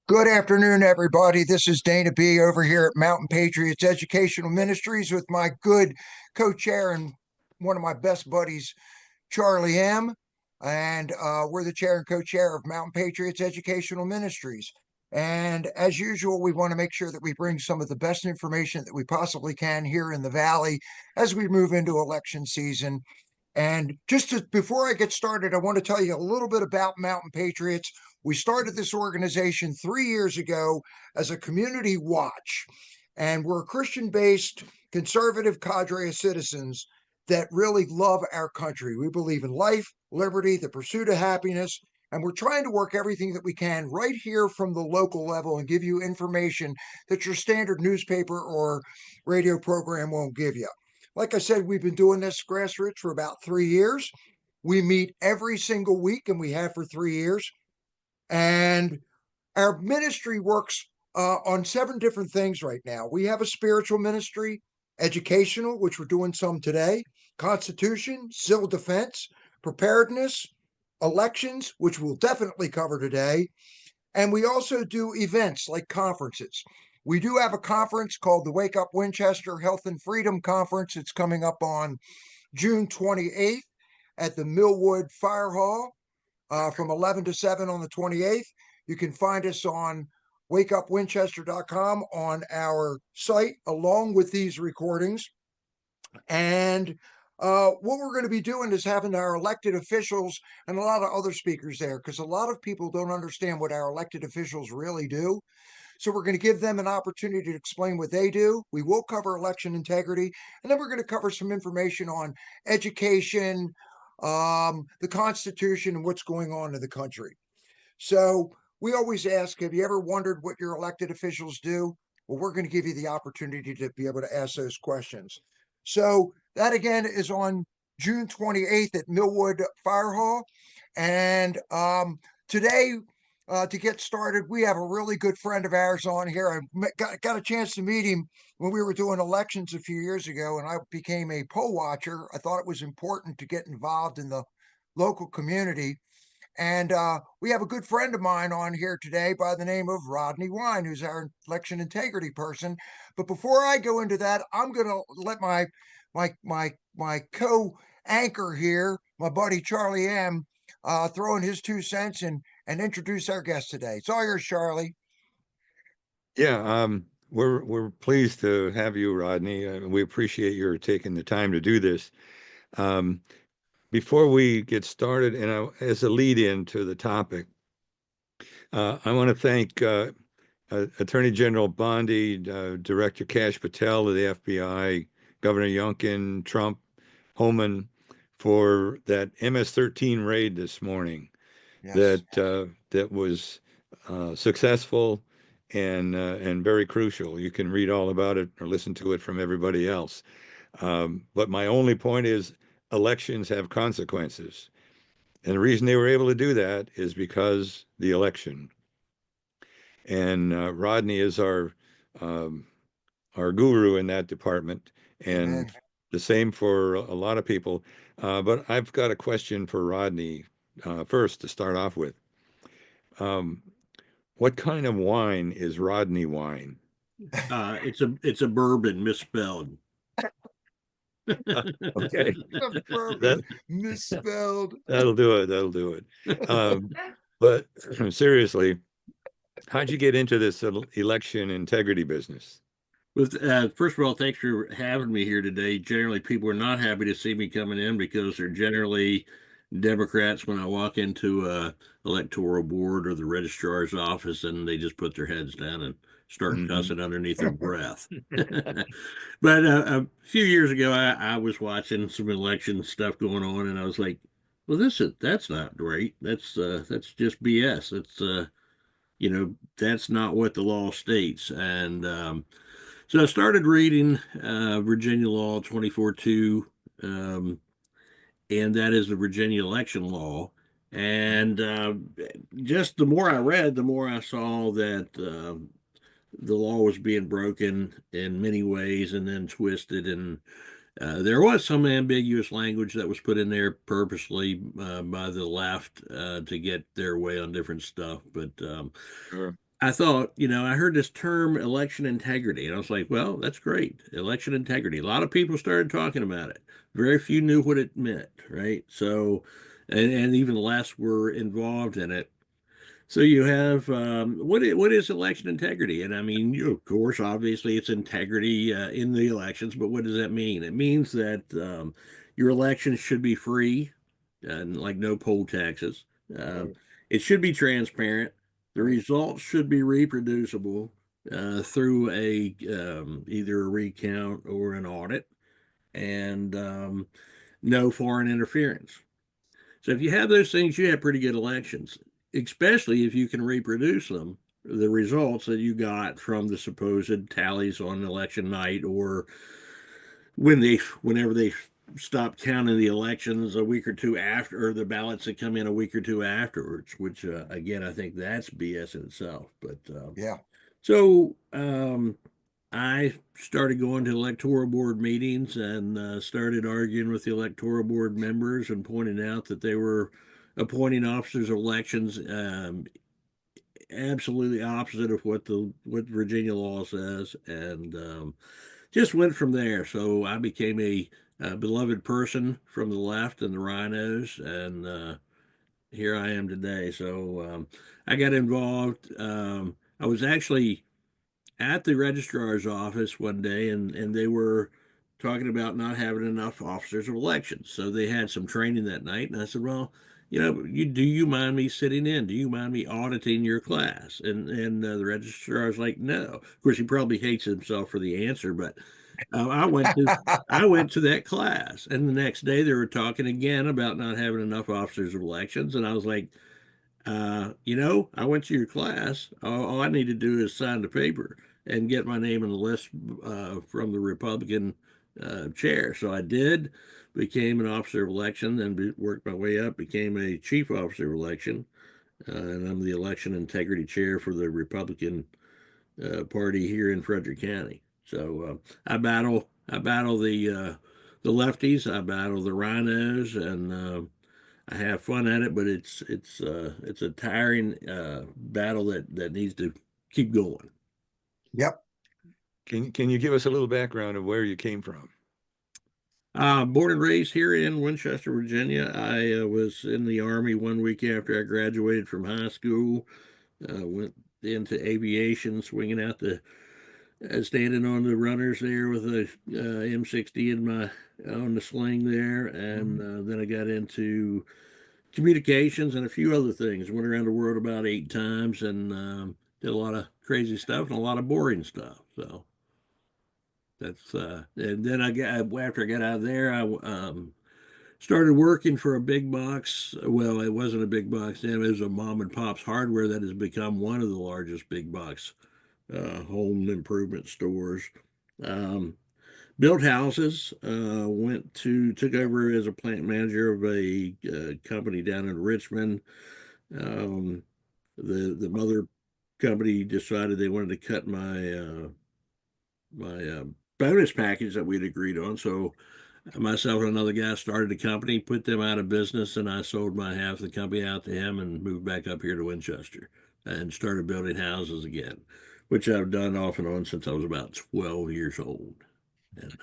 Good afternoon, everybody. This is Dana B. over here at Mountain Patriots Educational Ministries with my good co-chair and one of my best buddies, Charlie M. And we're the chair and co-chair of Mountain Patriots Educational Ministries. And as usual, we want to make sure that we bring some of the best information that we possibly can here in the Valley as we move into election season. And before I get started, I want to tell you a little bit about Mountain Patriots. We started this organization 3 years ago as a community watch, and we're a Christian-based conservative cadre of citizens that really love our country. We believe in life, liberty, the pursuit of happiness, and we're trying to work everything that we can right here from the local level and give you information that your standard newspaper or radio program won't give you. Like I said, we've been doing this grassroots for about 3 years. We meet every single week, and we have for 3 years. And our ministry works on 7 different things right now. We have a spiritual ministry, educational, which we're doing some today, constitution, civil defense, preparedness, elections, which we'll definitely cover today. And we also do events like conferences. We do have a conference called the Wake Up Winchester Health and Freedom Conference. It's coming up on June 28th at the Millwood Fire Hall from 11 to 7 on the 28th. You can find us on wakeupwinchester.com on our site, along with these recordings. And what we're going to be doing is having our elected officials and a lot of other speakers there, because a lot of people don't understand what our elected officials really do. So we're going to give them an opportunity to explain what they do. We will cover election integrity, and then we're going to cover some information on education, the Constitution, and what's going on in the country. So we always ask, have you ever wondered what your elected officials do? Well, we're going to give you the opportunity to be able to ask those questions. So that again is on June 28th at Millwood Fire Hall. And today, to get started, we have a really good friend of ours on here. I got a chance to meet him when we were doing elections a few years ago, and I became a poll watcher. I thought it was important to get involved in the local community. And we have a good friend of mine on here today by the name of Rodney Wine, who's our election integrity person. But before I go into that, I'm going to let my co-anchor here, my buddy Charlie M, throw in his 2 cents and introduce our guest today. It's all yours, Charlie. Yeah, we're pleased to have you, Rodney. We appreciate your taking the time to do this. Um, Before we get started, and as a lead-in to the topic, I want to thank Attorney General Bondi, Director Kash Patel of the FBI, Governor Youngkin, Trump, Homan, for that MS-13 raid this morning. Yes. That was successful and very crucial. You can read all about it or listen to it from everybody else. But my only point is elections have consequences. And the reason they were able to do that is because the election. And Rodney is our guru in that department, and Amen. the same for a lot of people. But I've got a question for Rodney first to start off with. Um, what kind of wine is Rodney wine? It's a bourbon misspelled. Okay, Bourbon that misspelled. that'll do it. That'll do it. But seriously, how'd you get into this election integrity business? First of all, thanks for having me here today. Generally, people are not happy to see me coming in because they're generally Democrats when I walk into a electoral board or the registrar's office, and they just put their heads down and start cussing underneath their breath. But a few years ago, I was watching some election stuff going on, and I was like, "Well, that's not great. That's just BS. That's not what the law states." And so I started reading Virginia Law 24-2, and that is the Virginia election law. And just the more I read, the more I saw that the law was being broken in many ways and then twisted. And there was some ambiguous language that was put in there purposely by the left to get their way on different stuff. But Sure. I thought, I heard this term election integrity, and I was like, well, that's great. Election integrity. A lot of people started talking about it. Very few knew what it meant, right? So, and even less were involved in it. So you have what is election integrity? And I mean, of course, obviously, it's integrity in the elections. But what does that mean? It means that your elections should be free, and like no poll taxes. Right, It should be transparent. The right. results should be reproducible through a either a recount or an audit, and no foreign interference. So if you have those things, you have pretty good elections, especially if you can reproduce them, the results that you got from the supposed tallies on election night, or whenever they stop counting the elections a week or two after, or the ballots that come in a week or two afterwards, which again, I think that's BS in itself. But Yeah. so I started going to electoral board meetings and started arguing with the electoral board members and pointing out that they were appointing officers of elections absolutely opposite of what Virginia law says, and just went from there. So I became a beloved person from the left and the rhinos, and here I am today. So I got involved. I was actually at the registrar's office one day, and they were talking about not having enough officers of elections. So they had some training that night, and I said, "Well, do you mind me sitting in? Do you mind me auditing your class?" And the registrar's like, "No." Of course, he probably hates himself for the answer, but I went to I went to that class, and the next day they were talking again about not having enough officers of elections, and I was like, I went to your class. All I need to do is sign the paper and get my name on the list from the Republican chair. So I did, became an officer of election, and worked my way up, became a chief officer of election, and I'm the election integrity chair for the Republican Party here in Frederick County. So I battle the lefties, I battle the rhinos, and I have fun at it, but it's a tiring battle that needs to keep going. Yep. Can you give us a little background of where you came from? Born and raised here in Winchester, Virginia. I was in the Army 1 week after I graduated from high school. Went into aviation, swinging out standing on the runners there with a M60 in my on the sling there, and Mhm. then I got into communications and a few other things. Went around the world about 8 times, and did a lot of crazy stuff and a lot of boring stuff. So that's and then I got after I got out of there, I started working for a big box. Well, it wasn't a big box then; it was a mom and pop's hardware that has become one of the largest big box home improvement stores. Um, Built houses. Took over as a plant manager of a company down in Richmond. Um, the mother company decided they wanted to cut my bonus package that we'd agreed on. So myself and another guy started a company, put them out of business, and I sold my half of the company out to him and moved back up here to Winchester and started building houses again, which I've done off and on since I was about 12 years old. And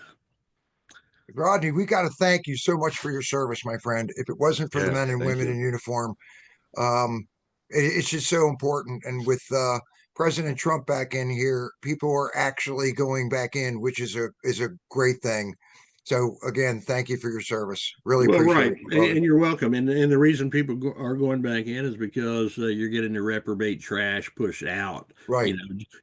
Rodney, we got to thank you so much for your service, my friend. If it wasn't for the Yeah, men and thank women in you. uniform, um, it's just so important. And with President Trump back in here, people are actually going back in, which is a great thing. So again, thank you for your service. Really Well, appreciate right, it, and, brother. and you're welcome. And the reason people are going back in is because you're getting the reprobate trash pushed out. Right.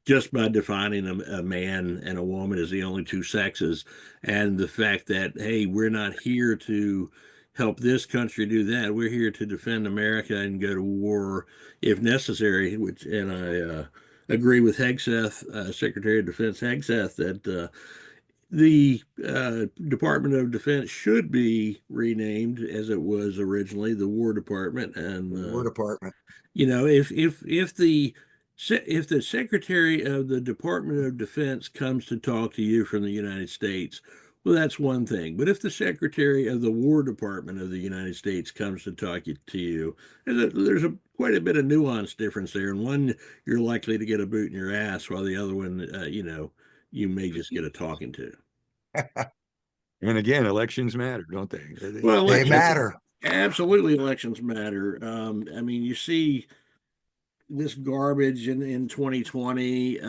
Just by defining a man and a woman as the only two sexes, and the fact that hey, we're not here to help this country do that. We're here to defend America and go to war if necessary. Which, and I agree with Hegseth, Secretary of Defense Hegseth, that. The Department of Defense should be renamed as it was originally, the War Department. And War Department. if the Secretary of the Department of Defense comes to talk to you from the United States, well, that's one thing. But if the Secretary of the War Department of the United States comes to to you, there's quite a bit of nuance difference there. And one, you're likely to get a boot in your ass, while the other one, you may just get a talking to. And again, elections matter, don't they? Well, They elections, matter. absolutely, elections matter. I mean, you see this garbage in 2020.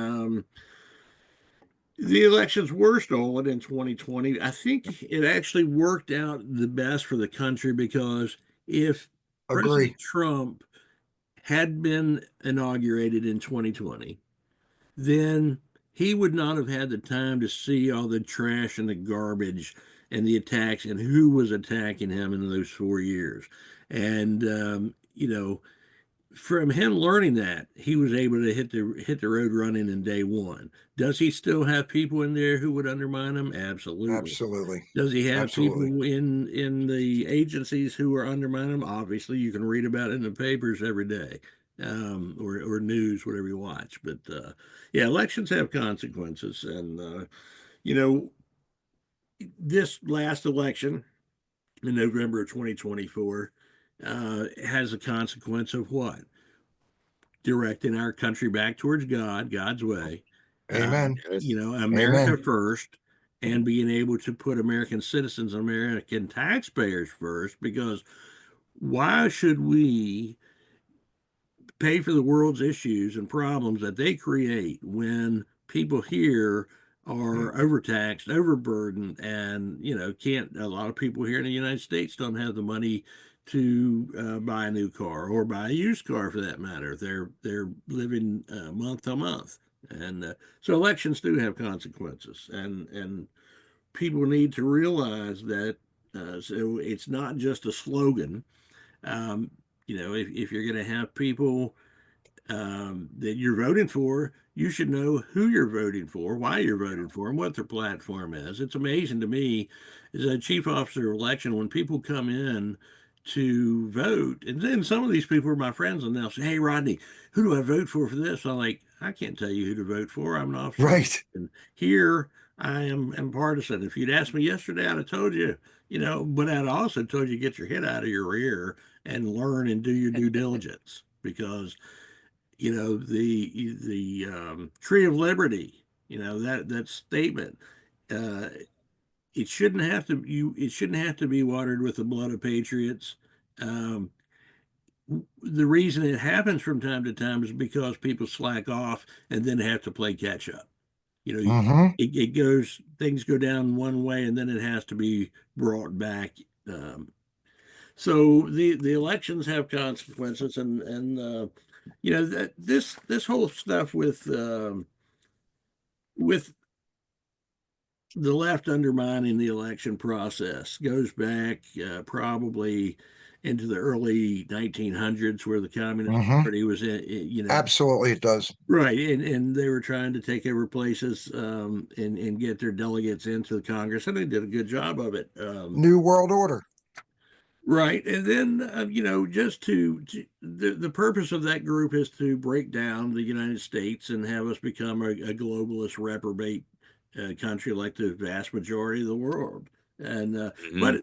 The elections were stolen in 2020. I think it actually worked out the best for the country, because if Agree. President Trump had been inaugurated in 2020, then he would not have had the time to see all the trash and the garbage and the attacks and who was attacking him in those 4 years. And, from him learning that, he was able to hit the road running in day one. Does he still have people in there who would undermine him? Absolutely. Absolutely. Does he have Absolutely. people in the agencies who are undermining him? Obviously, you can read about it in the papers every day, or news, whatever you watch. But yeah, elections have consequences, and you know, this last election in November of 2024 has a consequence of what? Directing our country back towards God, God's way. Amen. Yes. America Amen. first, and being able to put American citizens, American taxpayers first, because why should we pay for the world's issues and problems that they create when people here are overtaxed, overburdened, and can't. A lot of people here in the United States don't have the money to buy a new car or buy a used car, for that matter. They're living month to month, and so elections do have consequences, and people need to realize that. So it's not just a slogan. If you're going to have people that you're voting for, you should know who you're voting for, why you're voting for, and what their platform is. It's amazing to me, as a chief officer of election, when people come in to vote, and then some of these people are my friends, and they'll say, "Hey, Rodney, who do I vote for this?" I'm like, I can't tell you who to vote for. I'm an officer. Right. And here I am partisan. If you'd asked me yesterday, I'd have told you, but I'd also told you to get your head out of your ear and learn and do your due diligence, because the tree of liberty, that statement, uh, it shouldn't have to be watered with the blood of patriots. um, the reason it happens from time to time is because people slack off and then have to play catch up. Mm-hmm. Things go down one way, and then it has to be brought back. So the elections have consequences, and that this whole stuff with the left undermining the election process goes back probably into the early 1900s, where the Communist Mm-hmm. Party was Absolutely, it does. right, and they were trying to take over places, and get their delegates into the Congress, and they did a good job of it. New World Order. Right. And then, just the purpose of that group is to break down the United States and have us become a globalist reprobate country like the vast majority of the world. And, but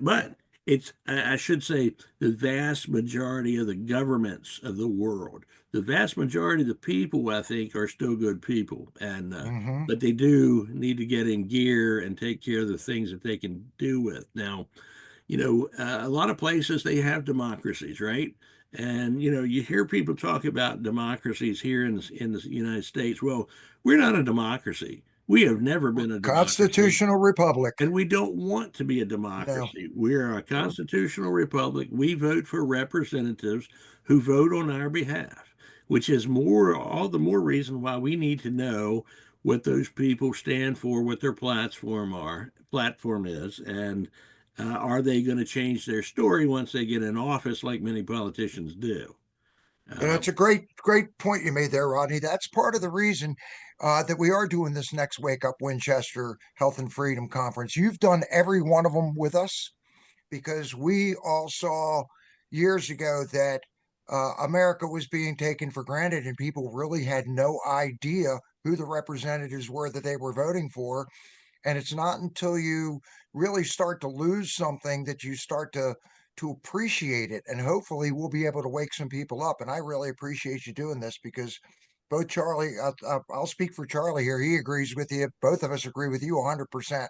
I should say, the vast majority of the governments of the world, the vast majority of the people, I think, are still good people. And, Mm-hmm. but they do need to get in gear and take care of the things that they can do with. Now, a lot of places they have democracies, right? And you hear people talk about democracies here in the United States. Well, we're not a democracy. We have never been a democracy, Constitutional Republic. and we don't want to be a No. democracy. We are a constitutional republic. We vote for representatives who vote on our behalf, which is all the more reason why we need to know what those people stand for, what their platform is, and are they going to change their story once they get in office, like many politicians do? That's a great point you made there, Rodney. That's part of the reason that we are doing this next Wake Up Winchester Health and Freedom Conference. You've done every one of them with us, because we all saw years ago that America was being taken for granted, and people really had no idea who the representatives were that they were voting for. And it's not until you really start to lose something that you start to appreciate it. And hopefully we'll be able to wake some people up. And I really appreciate you doing this because both Charlie, I'll speak for Charlie here. He agrees with you. Both of us agree with you 100%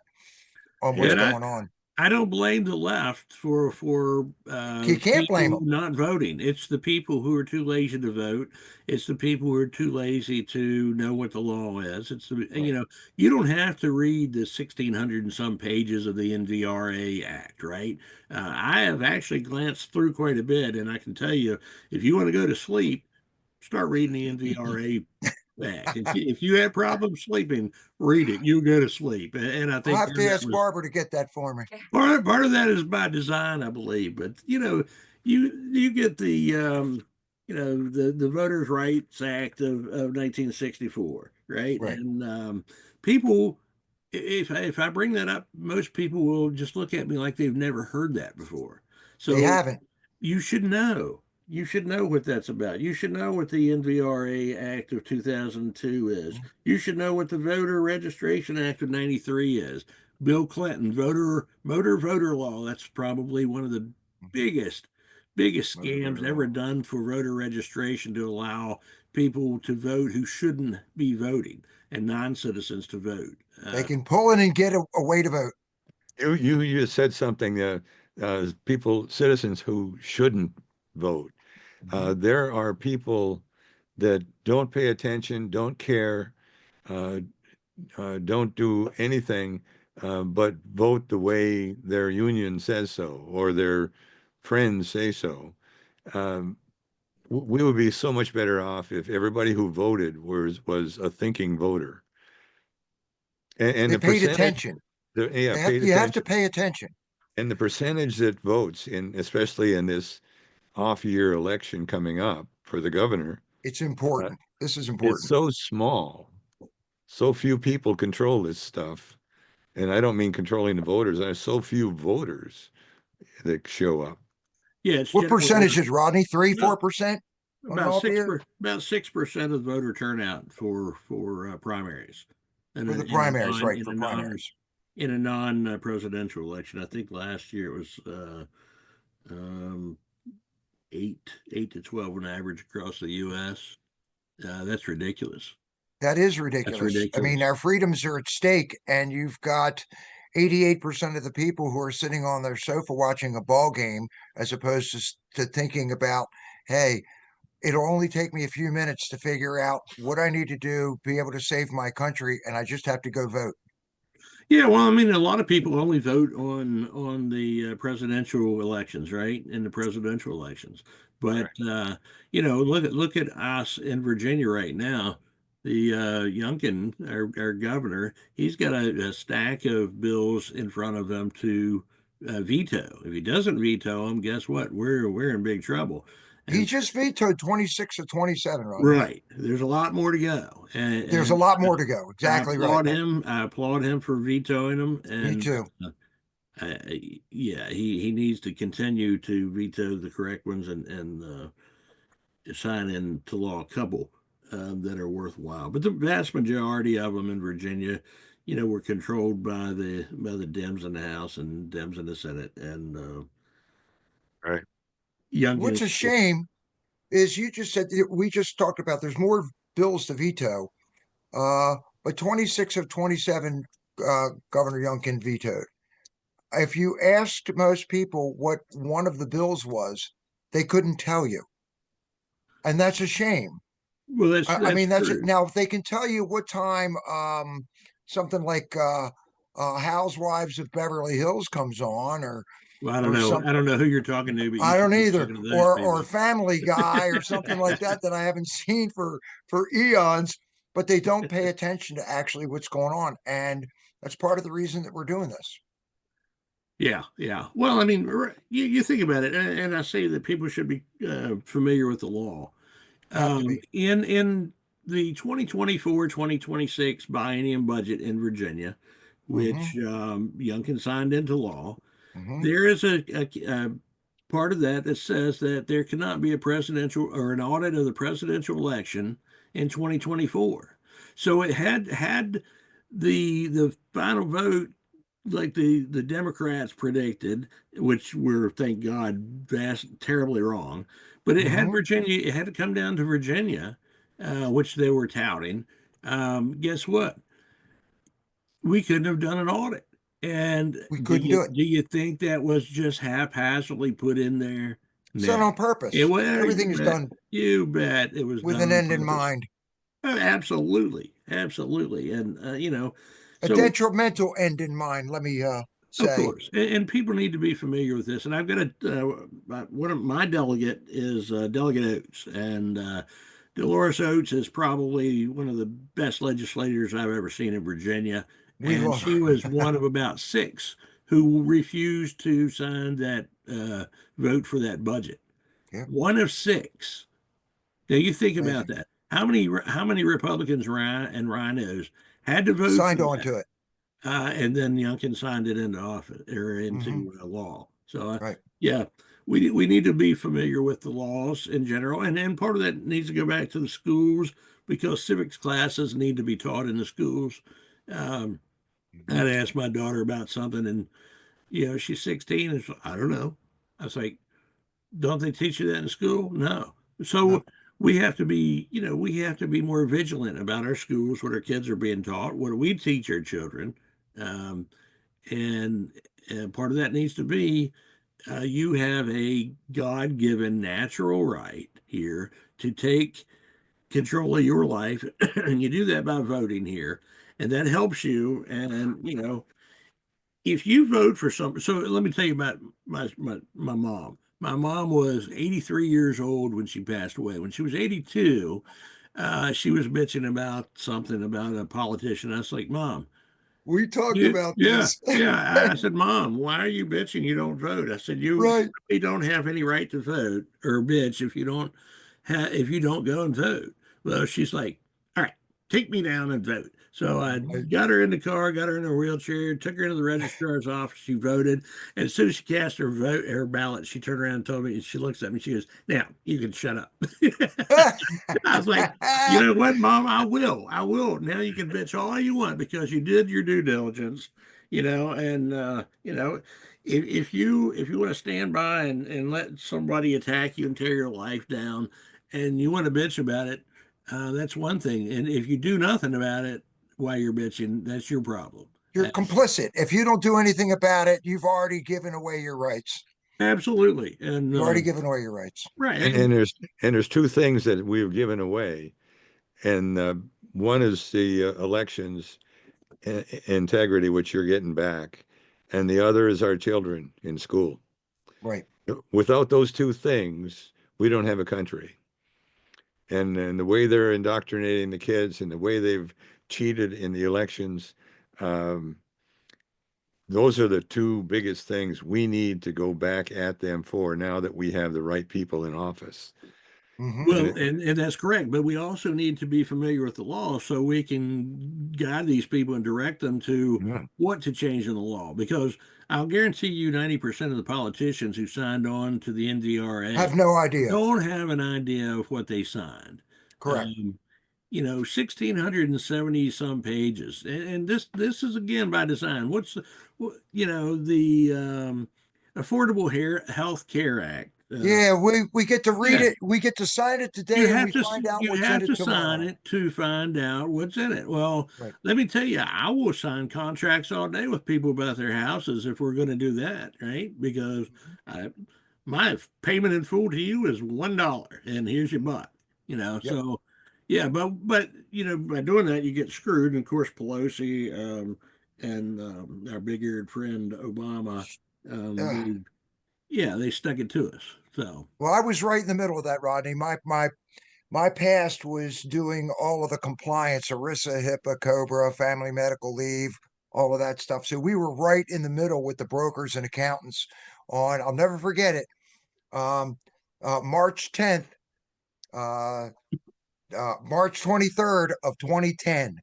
on what's And going on. I don't blame the left for You can't blame people them. not voting. It's the people who are too lazy to vote. It's the people who are too lazy to know what the law is. It's the, Right. you don't have to read the 1,600 and some pages of the NVRA Act, right? I have actually glanced through quite a bit, and I can tell you, if you want to go to sleep, start reading the NVRA Act. If you have problems sleeping, read it. You go to sleep, and I I'll think have to ask Barbara to get that for me. part of that is by design, I believe. But you get the the Voters' Rights Act of 1964, right? Right. And people, if I bring that up, most people will just look at me like they've never heard that before. They So haven't. you should know. You should know what that's about. You should know what the NVRA Act of 2002 is. You should know what the Voter Registration Act of 93 is. Bill Clinton, motor voter law. That's probably one of the biggest, biggest scams ever done for voter registration to allow people to vote who shouldn't be voting and non-citizens to vote. They can pull in and get a way to vote. You just said something, citizens who shouldn't vote. There are people that don't pay attention, don't care, uh, don't do anything but vote the way their union says so or their friends say so. Um, we would be so much better off if everybody who voted was a thinking voter. And They the paid percentage, attention. paid You have to attention. pay attention. And the percentage that votes especially in this off-year election coming up for the governor, It's uh, important. This is is important. so small. So few people control this stuff. And I don't mean controlling the voters. There's so few voters that show up. Yeah, it's What generally percentage is Rodney? 3, about 4% on an about off year 6% of the voter turnout for primaries, and for the primaries, right? For non primaries. in a non presidential election. I think last year it was um, 8 to 12 on average across the U.S. That's ridiculous. That is That's ridiculous. I mean, ridiculous. our freedoms are at stake, and you've got 88% of the people who are sitting on their sofa watching a ball game, as opposed to thinking about, hey, it'll only take me a few minutes to figure out what I need to do, be able to save my country, and I just have to go vote. Yeah, well, I mean, a lot of people only vote on the presidential elections, right? In the presidential elections, but look at us in Virginia right now. The Youngkin, our governor, he's got a stack of bills in front of him to veto. If he doesn't veto them, guess what? We're in big trouble. He And just vetoed 26 of 27, Rodney. right, there's a lot more to go, There's a and lot more to go. I Exactly right. applaud him. I applaud him for vetoing them, Me and too. yeah, he needs to continue to veto the correct ones and sign into law a couple that are worthwhile. But the vast majority of them in Virginia, were controlled by the Dems in the House and Dems in the Senate, and Right. What's a Youngkin. shame is you just said we just talked about there's more bills to veto, uh, but 26 of 27 Governor Youngkin vetoed. If you asked most people what one of the bills was, they couldn't tell you, and that's a shame. Well, I that's mean, that's it. true. Now, if they can tell you what time something like Housewives of Beverly Hills comes on, Well, I don't or know. some I don't know who you're talking to, but you I should don't be either, talking to those or people. Family Guy or something like that I haven't seen for eons, but they don't pay attention to actually what's going on, and that's part of the reason that we're doing this. Yeah, yeah. Well, I mean, you think about it, and I say that people should be familiar with the law. Have to be. In the 2024-2026 biennium budget in Virginia, Mm-hmm. which Youngkin signed into law, Mm-hmm. there is a part of that says that there cannot be a presidential or an audit of the presidential election in 2024. So it had the final vote, like the Democrats predicted, which were, thank God, terribly wrong. But it had Hmm. Virginia. It had to come down to Virginia, which they were touting. Guess what? We couldn't have done an audit. And We couldn't do it. do you think that was just haphazardly put in there? It's done No. on It purpose. was, Everything you is bet. done You bet it was with done an on end in purpose. mind, Oh, absolutely, absolutely, and a so detrimental end in mind, let me of say. course, and people need to be familiar with this. And I've got one of my delegate is Delegate Oates, and Dolores Oates is probably one of the best legislators I've ever seen in Virginia, We and love she was one of about six who refused to sign that vote for that budget. yeah, One of six. Now you think about amazing. that. How many Republicans and rhinos had to vote for Signed on that? to it. And then Youngkin signed it into office or Hmm. into law. So Right. yeah, we need to be familiar with the laws in general, and part of that needs to go back to the schools because civics classes need to be taught in the schools. Um, I had asked my daughter about something, and she's 16, and so, I don't know. I was like, don't they teach you that in school? No. No, So we have to be more vigilant about our schools, what our kids are being taught, what do we teach our children, um, and part of that needs to be you have a God-given natural right here to take control of your life, and you do that by voting here, and that helps you. And if you vote for something, so let me tell you about my mom. My mom was 83 years old when she passed away. When she was 82, she was bitching about something about a politician. I was like, Mom, we talked yeah, about yeah, this. yeah. I said, Mom, why are you bitching? You don't vote. I said, you Right. really don't have any right to vote or bitch if you don't go and vote. Well, she's like, all right, take me down and vote. So I Right. got her in the car, got her in a wheelchair, took her into the registrar's office. She voted, and as soon as she cast her ballot, she turned around and told me, and she looks at me, she goes, "Now you can shut up." I was like, you know what, Mom? I will. I will. Now you can bitch all you want because you did your due diligence, and if you want to stand by and let somebody attack you and tear your life down, and you want to bitch about it, that's one thing. And if you do nothing about it while you're bitching, that's your problem. You're complicit. If you don't do anything about it, you've already given away your rights. Absolutely. And You've already given away your rights. right. And, And and there's two things that we've given away, and one is the elections integrity, which you're getting back, and the other is our children in school. Right. Without those two things, we don't have a country. And the way they're indoctrinating the kids and the way they've cheated in the elections, um, those are the two biggest things we need to go back at them for now that we have the right people in office. Hmm. And well, and that's correct, but we also need to be familiar with the law so we can guide these people and direct them to yeah, what to change in the law. Because I'll guarantee you 90% of the politicians who signed on to the NDRA Have no idea. don't have an idea of what they signed. Correct. Um, 1,670 some pages. And this is again by design. The Affordable Health Care Act. Yeah, we get to read Yeah, it. We get to sign it today, and we find out you what's in have it to sign tomorrow. it to find out what's in it. Well, Right. let me tell you, I will sign contracts all day with people about their houses if we're going to do that, right? Because I, my payment in full to you is $1, and here's your buck. Yep. So yeah, but by doing that, you get screwed. And of course, Pelosi and our big-eared friend Obama, Uh, they stuck it to us. So. well, I was right in the middle of that, Rodney. My past was doing all of the compliance, ERISA, HIPAA, COBRA, family medical leave, all of that stuff. So we were right in the middle with the brokers and accountants on, I'll never forget it, March 10th, uh, March 23rd of 2010.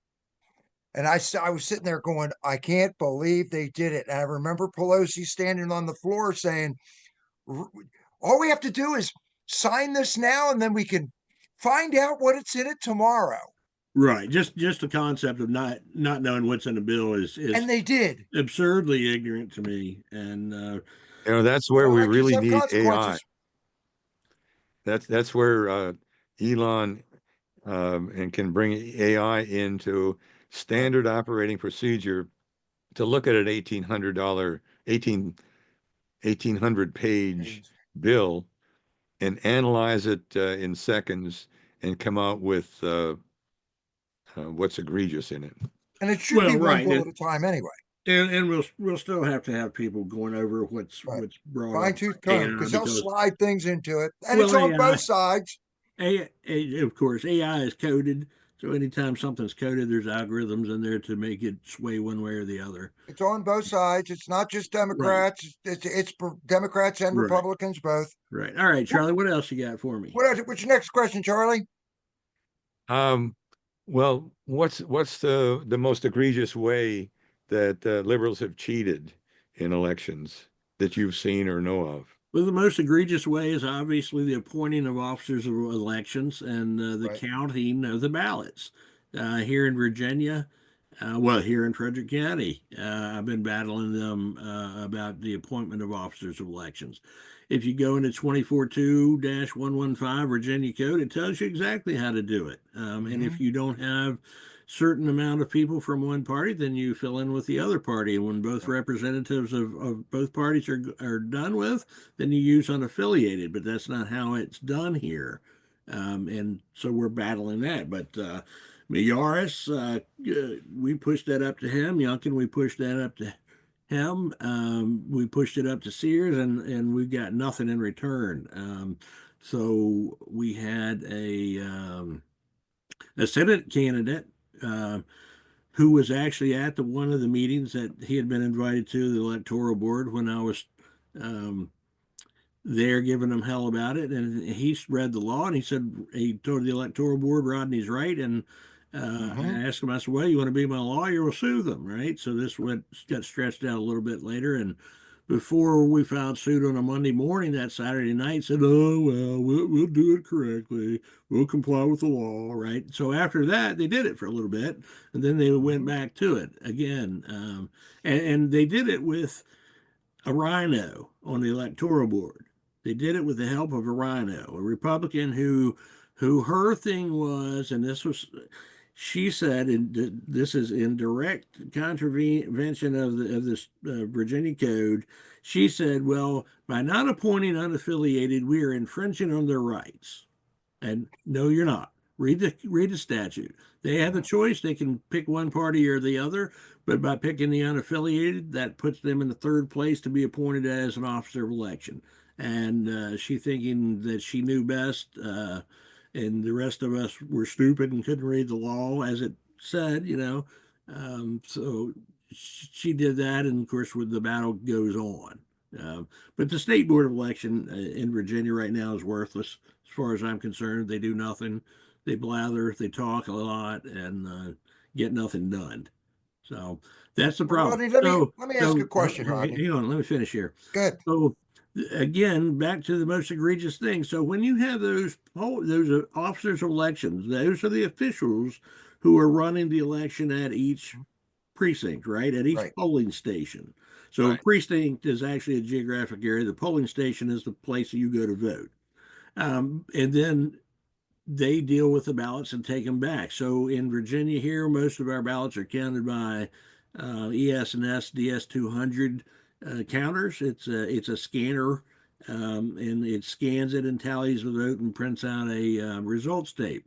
And I was sitting there going, I can't believe they did it. And I remember Pelosi standing on the floor saying, all we have to do is sign this now, and then we can find out what it's in it tomorrow. Right. Just the concept of not knowing what's in the bill is And they did. absurdly ignorant to me. And That's You where know, we actions really have need AI. consequences. That's where Elon and can bring AI into Right. standard operating procedure to look at an $1,800 page bill and analyze it in seconds and come out with what's egregious in it. And it should be well, one right. bill at a time anyway. And we'll still have to have people going over Right. what's brought Fine up tooth by comb, AI because they'll because slide things into it. And it's well on both AI, sides. of course AI is coded. So anytime something's coded, there's algorithms in there to make it sway one way or the other. It's on both sides. It's not just Right. Democrats. It's for Democrats and Right. Republicans both. Right. All right, Charlie, what else you got for me? What's your next question, Charlie? Um, well, what's the most egregious way that liberals have cheated in elections that you've seen or know of? Well, the most egregious way is obviously the appointing of officers of elections and the Right. counting of the ballots. Here in Virginia, well, here in Frederick County, I've been battling them about the appointment of officers of elections. If you go into 242-115 Virginia Code, it tells you exactly how to do it. And if Mhm. you don't have certain amount of people from one party, then you fill in with the other party. And when both Right. representatives of both parties are done with, then you use unaffiliated. But that's not how it's done here. And so we're battling that. But Yaris, we pushed that up to him. Youngkin, we pushed that up to him. We pushed it up to Sears, and we got nothing in return. So we had a Senate candidate uh, who was actually at the one of the meetings that he had been invited to the electoral board when I was um, there giving him hell about it. And he read the law and he said, he told the electoral board, Rodney's right. And I Mhm. asked him, I said, well, you want to be my lawyer? We'll sue them, right? So this got stretched out a little bit later. And before we filed suit on a Monday morning that Saturday night, said, oh, well, we'll do it correctly. We'll comply with the law, right? So after that, they did it for a little bit. And then they went Mhm. back to it again. And they did it with a rhino on the electoral board. They did it with the help of a rhino, a Republican who her thing was, and this was, she said, and this is in direct contravention of this Virginia code. She said, "Well, by not appointing unaffiliated, we are infringing on their rights." And no, you're not. Read the statute. They have the choice. They can pick one party or the other, but by picking the unaffiliated, that puts them in the third place to be appointed as an officer of election. And she thinking that she knew best, and the rest of us were stupid and couldn't read the law as it said, you know. So she did that, and of course, the battle goes on. But the state board of election in Virginia right now is worthless as far as I'm concerned. They do nothing. They blather, they talk a lot, and get nothing done. So that's the Well, problem. Rodney, So, let me ask you a question, Rodney. hang on, let me finish here. Good. So again, back to the most egregious thing. So when you have those officers of elections, those are the officials who are running the election at each precinct, right? At each Right. polling station. So a Right. precinct is actually a geographic area. The polling station is the place that you go to vote. And then they deal with the ballots and take them back. So in Virginia here, most of our ballots are counted by ES&S DS200 counters. It's a scanner, and it scans it and tallies the vote and prints out a results tape.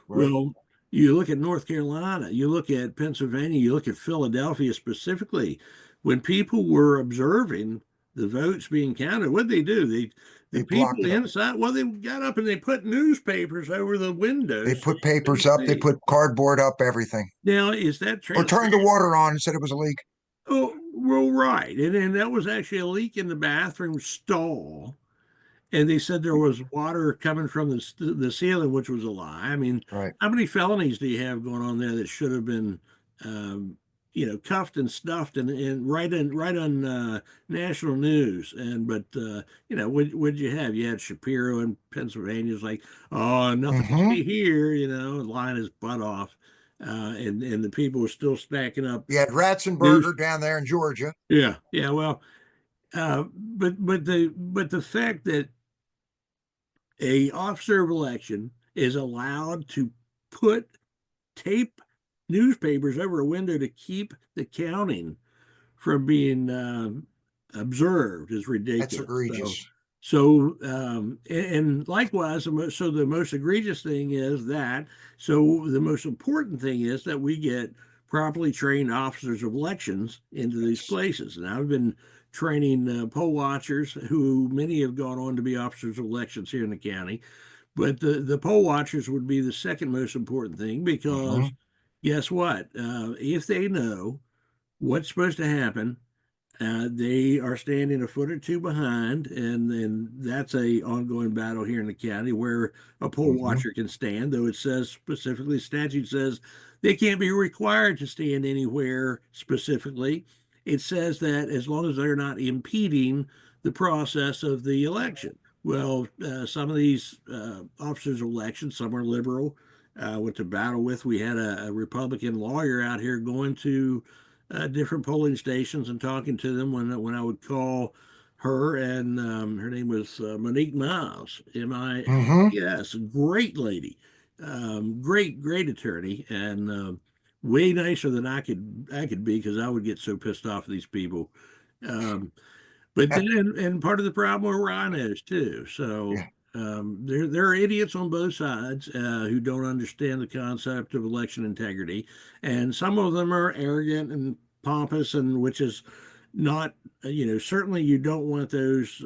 Right. Well, you look at North Carolina, you look at Pennsylvania, you look at Philadelphia specifically. When people were observing the votes being counted, what did they do? The They blocked people it up. inside, well, they got up and they put newspapers over the They windows so put you papers couldn't up. They see. put cardboard up, everything. Now, is that Or turned the transparent? water on and said it was a leak. Oh, well, right. And that was actually a leak in the bathroom stall. And they said there was water coming from the ceiling, which was a lie. I mean, Right. how many felonies do you have going on there that should have been, cuffed and stuffed and right on national news? And but what'd you have? You had Shapiro in Pennsylvania. It's like, oh, nothing to Mm-hmm. see here. Lying his butt off. and the people are still stacking up You had news. Ratzenberger down there in Georgia. Yeah, yeah. Well, but the fact that a officer of election is allowed to put tape newspapers over a window to keep the counting from being observed is That's ridiculous. egregious. And likewise, the most egregious thing is that. So the most important thing is that we get properly trained officers of elections into these places. And I've been training poll watchers, who many have gone on to be officers of elections here in the county. But the poll watchers would be the second most important thing, because Mhm. guess what? If they know what's supposed to happen, they are standing a foot or two behind, and that's a ongoing battle here in the county, where a poll Mhm. watcher can stand, though it says specifically, statute says they can't be required to stand anywhere specifically. It says that as long as they're not impeding the process of the election. Well, some of these officers of election, some are liberal. Went to battle with. We had a Republican lawyer out here going to different polling stations and talking to them when I would call her, and her name was Monique Miles. Mhm. Yes, great lady, great attorney, and way nicer than I could be, because I would get so pissed off at these people. Um, but then, and part of the problem are rhinos too. So Yeah. there are idiots on both sides who don't understand the concept of election integrity, and some of them are arrogant and pompous, and which is not, certainly you don't want those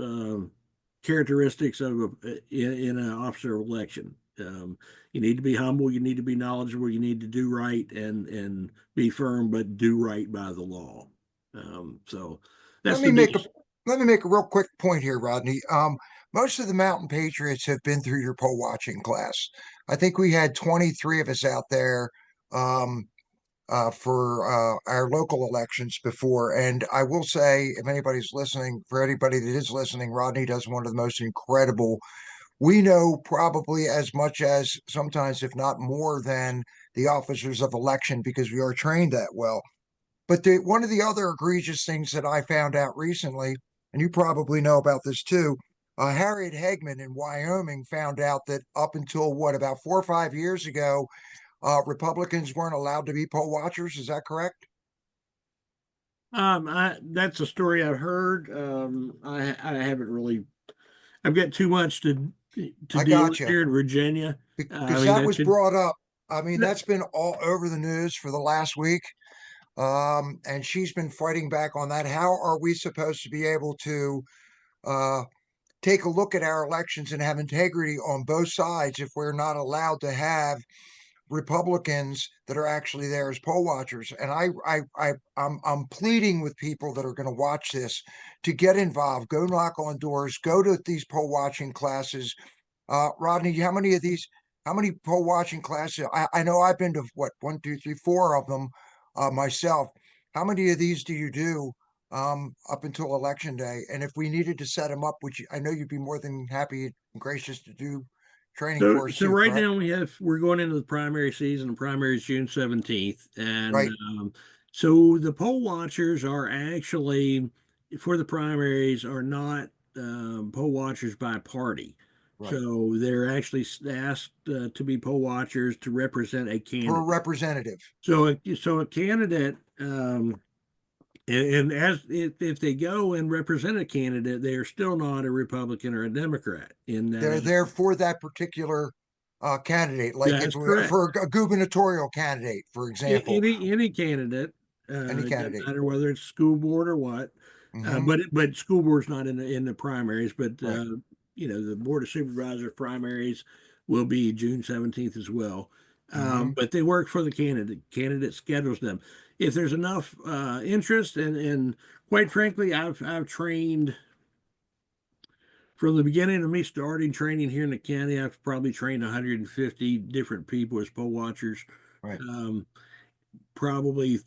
characteristics in an officer of election. You need to be humble, you need to be knowledgeable, you need to do right, and be firm, but do right by the law. So Let that's me the make a biggest. let me make a real quick point here, Rodney. Most of the Mountain Patriots have been through your poll watching class. I think we had 23 of us out there um, for our local elections before. And I will say, if anybody's listening, for anybody that is listening, Rodney does one of the most incredible. We know probably as much as, sometimes, if not more than, the officers of election, because we are trained that well. But one of the other egregious things that I found out recently, and you probably know about this too, Harriet Hagman in Wyoming found out that up until what, about 4 or 5 years ago, Republicans weren't allowed to be poll watchers. Is that correct? That's a story I've heard. I haven't really. I've got too much to I deal got with you, here in Virginia. I because mean, that that was should. brought up. I mean, that's been all over the news for the last week. And she's been fighting back on that. How are we supposed to be able to uh, take a look at our elections and have integrity on both sides if we're not allowed to have Republicans that are actually there as poll watchers? And I'm pleading with people that are going to watch this to get involved, go knock on doors, go to these poll watching classes. Rodney, how many poll watching classes? I know I've been to, what, one, two, three, four of them myself. How many of these do you do up until election day? And if we needed to set them up, which I know you'd be more than happy and gracious to do training So, for us so too, right correct? now we're going into the primary season. The primary is June 17th, and Right. so the poll watchers are actually, for the primaries, are not poll watchers by party. Right. So they're actually asked to be poll watchers to represent a For a candidate. representative. So a candidate, and as if they go and represent a candidate, they are still not a Republican or a Democrat in that. They're there for that particular candidate, like if That's correct. for a gubernatorial candidate, for example, Any candidate, any it doesn't candidate. matter whether it's school board or what. Hmm. But school board's not in the primaries, but Right. the board of supervisor primaries will be June 17th as well. Hmm. But they work for the candidate. Candidate schedules them. If there's enough interest, and quite frankly, I've trained from the beginning of me starting training here in the county. I've probably trained 150 different people as poll watchers. Right. Um, Probably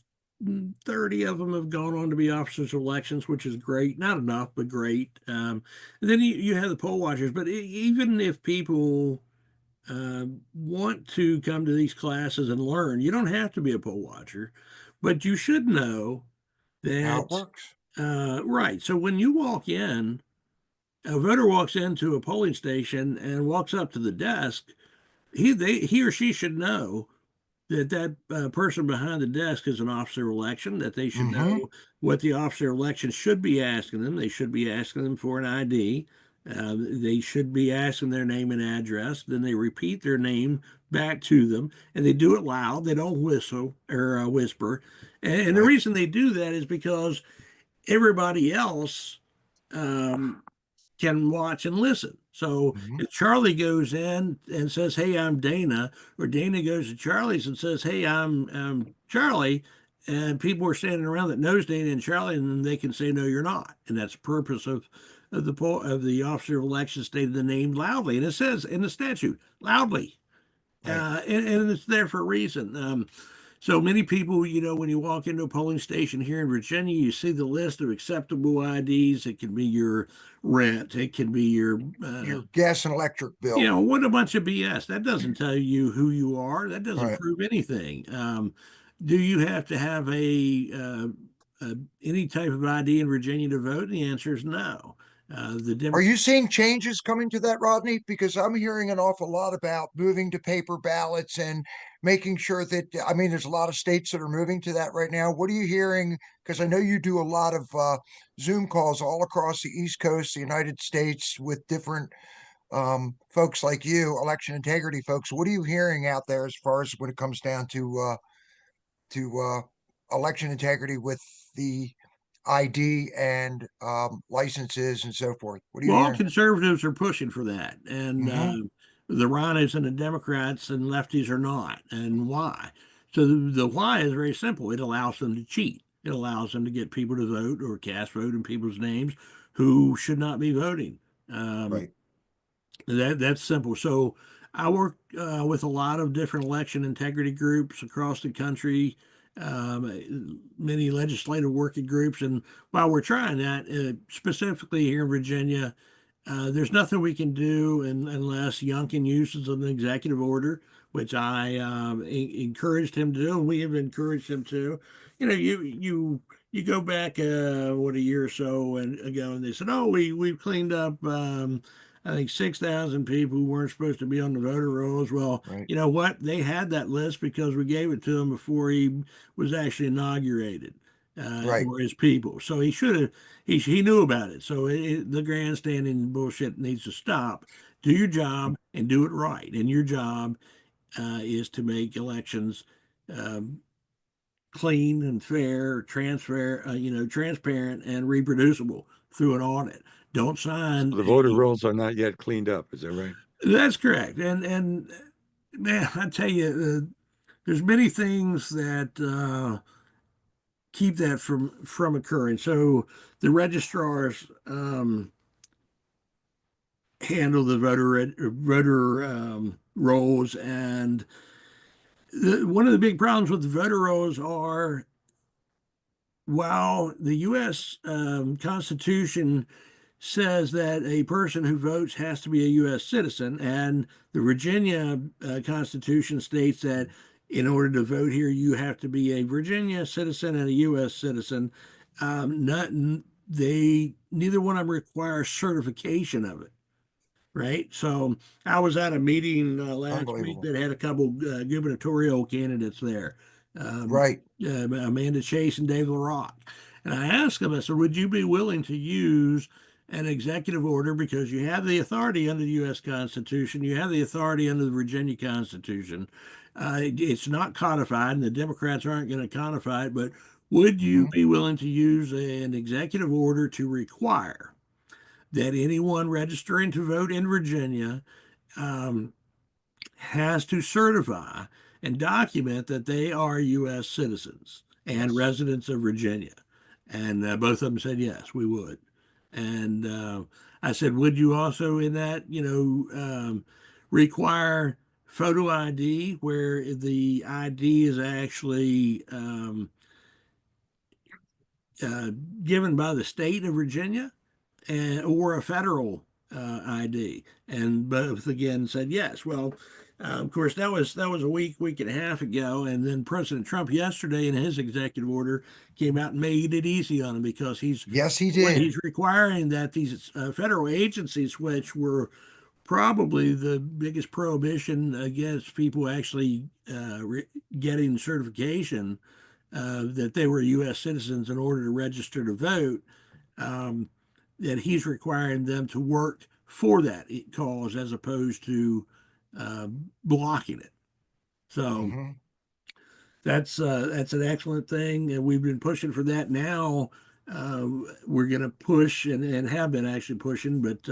30 of them have gone on to be officers of elections, which is great. Not enough, but great. And then you have the poll watchers. But even if people want to come to these classes and learn. You don't have to be a poll watcher, but you should know How it that, works. right. So when you walk in, a voter walks into a polling station and walks up to the desk, he or she should know that person behind the desk is an officer of election, that they should Mm-hmm. know what the officer of election should be asking them. They should be asking them for an ID. They should be asking their name and address. Then they repeat their name back to them, and they do it loud. They don't whistle or whisper. And the Right. reason they do that is because everybody else um, can watch and listen. So Mm-hmm. if Charlie goes in and says, "Hey, I'm Dana," or Dana goes to Charlie's and says, "Hey, I'm Charlie," and people are standing around that knows Dana and Charlie, and then they can say, "No, you're not," and that's the purpose of the officer of election stating the name loudly, and it says in the statute loudly, Right. and it's there for a reason. So many people, when you walk into a polling station here in Virginia, you see the list of acceptable IDs. It can be your rent, it can be your, Your gas and electric bill. what a bunch of BS. That doesn't tell you who you are. That doesn't Right. prove anything. Do you have to have any type of ID in Virginia to vote? The answer is no. The Are Democrats. you seeing changes coming to that, Rodney? Because I'm hearing an awful lot about moving to paper ballots and making sure that, I mean, there's a lot of states that are moving to that right now. What are you hearing? Because I know you do a lot of Zoom calls all across the East Coast, the United States, with different folks like you, election integrity folks. What are you hearing out there as far as when it comes down to election integrity with the ID and licenses and so forth? What are you Well, hearing? conservatives are pushing for that, and Mm-hmm. the rhinos and the Democrats and lefties are not. And why? So the why is very simple. It allows them to cheat. It allows them to get people to vote or cast vote in people's names who should not be voting. Um, Right. that's simple. So I work with a lot of different election integrity groups across the country, many legislative working groups, and while we're trying that, specifically here in Virginia, there's nothing we can do unless Youngkin uses an executive order, which I encouraged him to do, and we have encouraged him to. You go back a year or so ago, and they said, "Oh, we've cleaned up." I think 6,000 people who weren't supposed to be on the voter rolls. Well, Right. you know what? They had that list because we gave it to him before he was actually inaugurated, Right. or his people. So he should have he knew about it. So the grandstanding bullshit needs to stop. Do your job and do it right. And your job is to make elections um, clean and fair, transparent and reproducible through an audit. Don't So sign the voter a. rolls are not yet cleaned up. Is that right? That's correct. And man, I tell you, there's many things that keep that from occurring. So the registrars handle the voter rolls, and one of the big problems with the voter rolls are while the U.S. Constitution says that a person who votes has to be a U.S. citizen, and the Virginia Constitution states that in order to vote here, you have to be a Virginia citizen and a U.S. citizen. Not they neither one of them require certification of it. Right. So I was at a meeting last week Unbelievable. that had a couple gubernatorial candidates there, um, Right. Amanda Chase and Dave LaRock. And I asked them, I said, would you be willing to use an executive order because you have the authority under the U.S. Constitution, you have the authority under the Virginia Constitution. It's not codified, and the Democrats aren't going to codify it, but would you Mm-hmm. be willing to use an executive order to require that anyone registering to vote in Virginia um, has to certify and document that they are U.S. citizens and Yes. residents of Virginia? And both of them said, yes, we would. And I said, would you also, in that, require photo ID where the ID is actually uh, given by the state of Virginia or a federal ID, and both again said yes. Well, of course, that was a week and a half ago, and then President Trump yesterday, in his executive order, came out and made it easy on him because Yes, he did. he's requiring that these federal agencies, which were probably the biggest prohibition against people actually getting certification that they were U.S. citizens in order to register to vote, um, that he's requiring them to work for that cause as opposed to blocking it. So Hmm. that's an excellent thing, and we've been pushing for that. Now we're going to push and have been actually pushing, but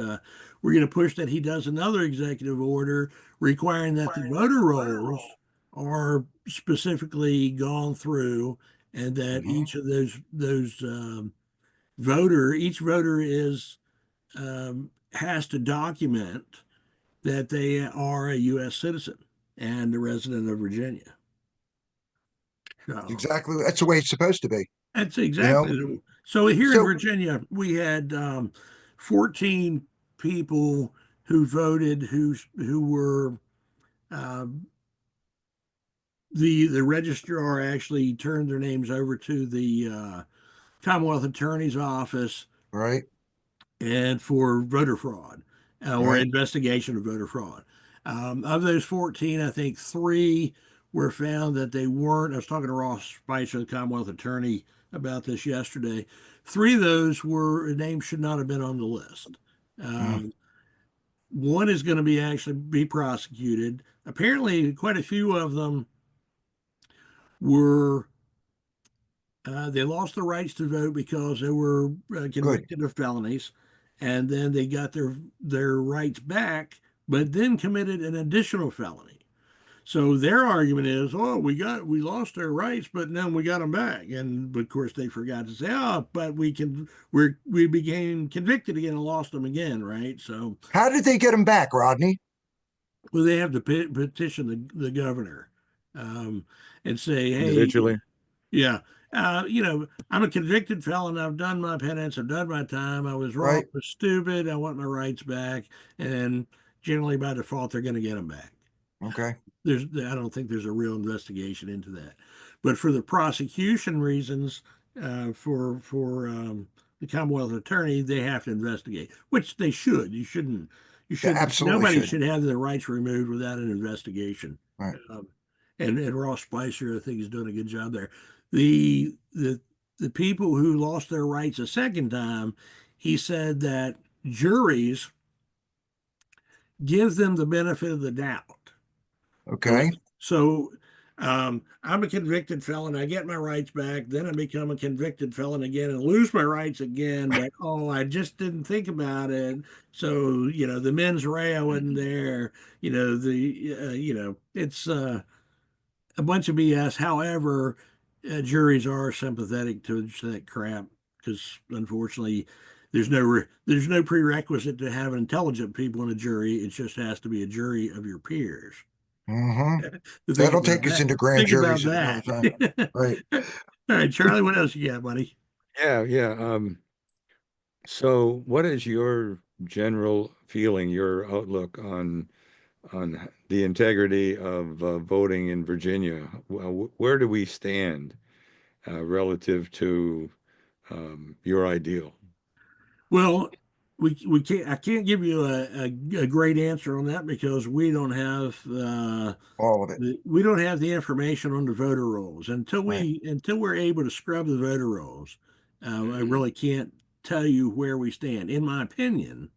we're going to push that he does another executive order requiring that the voter rolls are specifically gone through, and that Hmm. each of those each voter is has to document that they are a U.S. citizen and a resident of Virginia. So Exactly. That's the way it's supposed to be. that's You know. exactly. So here in So Virginia, we had 14 people who voted who were um, the registrar actually turned their names over to the Commonwealth Attorney's Office right, and for voter fraud or right. investigation of voter fraud. Of those 14, I think three were found that they weren't. I was talking to Ross Spicer, the Commonwealth Attorney, about this yesterday. Three of those were names should not have been on the list. Mm, Um, One is going to be actually be prosecuted. Apparently, quite a few of them were they lost the rights to vote because they were good. convicted of felonies, and then they got their rights back, but then committed an additional felony. So their argument is, oh, we lost our rights, but then we got them back, and of course they forgot to say, oh, but we became convicted again and lost them again, right? So How did they get him back, Rodney? well, they have to petition the governor um, and say, hey, Individually? yeah. I'm a convicted felon. I've done my penance. I've done my time. I was wrong. Right. I was stupid. I want my rights back. And generally, by default, they're going to get them back. Okay. I don't think there's a real investigation into that. But for the prosecution reasons, for the Commonwealth Attorney, they have to investigate, which they should. You They shouldn't. absolutely Nobody should. should have their rights removed without an investigation. Right. Um, and Ross Spicer, I think, is doing a good job there. The the the people who lost their rights a second time, he said that juries give them the benefit of the doubt. So, Okay. so I'm a convicted felon. I get my rights back. Then I become a convicted felon again and lose my rights again. But oh, I just didn't think about it. So the mens rea wasn't there. It's a bunch of BS. However, juries are sympathetic to that crap because unfortunately, there's no prerequisite to have intelligent people in a jury. It just has to be a jury of your peers. Hmm. To think That'll about take us that. into grand Think about juries at another that. time. Right. All right, Charlie, what else you got, buddy? Yeah, yeah. So what is your general feeling, your outlook on the integrity of voting in Virginia? Well, where do we stand relative to your ideal? Well, we can't. I can't give you a great answer on that because All of it. we don't have the information on the voter rolls Right. until we're able to scrub the voter rolls. I really can't tell you where we stand. In my opinion,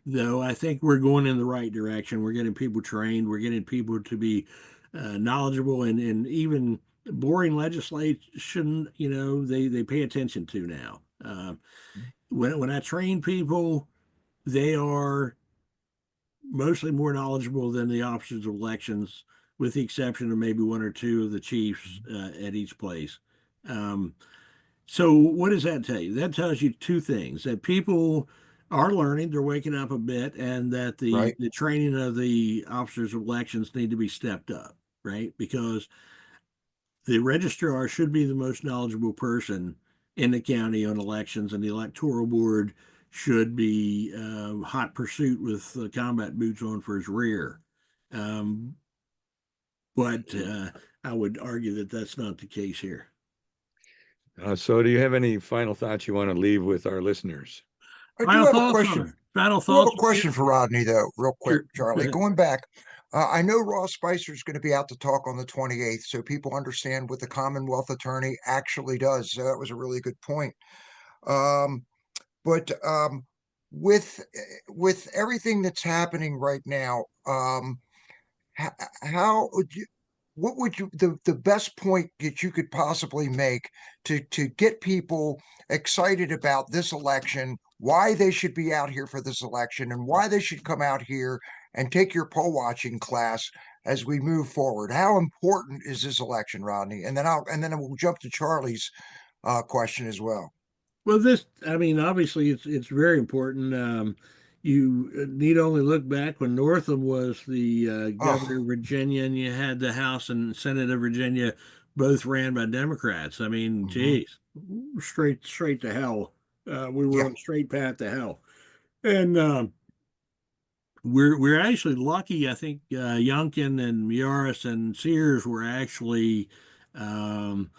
though, I think we're going in the right direction. We're getting people trained. We're getting people to be knowledgeable, and even boring legislation. They pay attention to now. When I train people, they are mostly more knowledgeable than the officers of elections, with the exception of maybe one or two of the chiefs at each place. Um, so, what does that tell you? That tells you two things: that people are learning, they're waking up a bit, and that Right. the training of the officers of elections need to be stepped up, right? Because the registrar should be the most knowledgeable person in the county on elections, and the electoral board should be hot pursuit with combat boots on for his rear. But I would argue that that's not the case here. So do you have any final thoughts you want to leave with our listeners? I do Final have a thoughts on question. it. Final I have thoughts. a question for Rodney, though, real quick, Sure. Charlie. Going back, I know Ross Spicer is going to be out to talk on the 28th, so people understand what the Commonwealth Attorney actually does. So that was a really good point. Um, but with everything that's happening right now, how would you, what would you the best point that you could possibly make to get people excited about this election, why they should be out here for this election, and why they should come out here and take your poll watching class as we move forward? How important is this election, Rodney? And then we'll jump to Charlie's question as well. Well, I mean, obviously it's very important. You need only look back when Northam was the governor Oh, of Virginia, and you had the House and Senate of Virginia both ran by Democrats. I mean, hmm, geez, straight to hell. We were yeah, on a straight path to hell, and we're actually lucky. I think Youngkin and Yaris and Sears were actually. Um,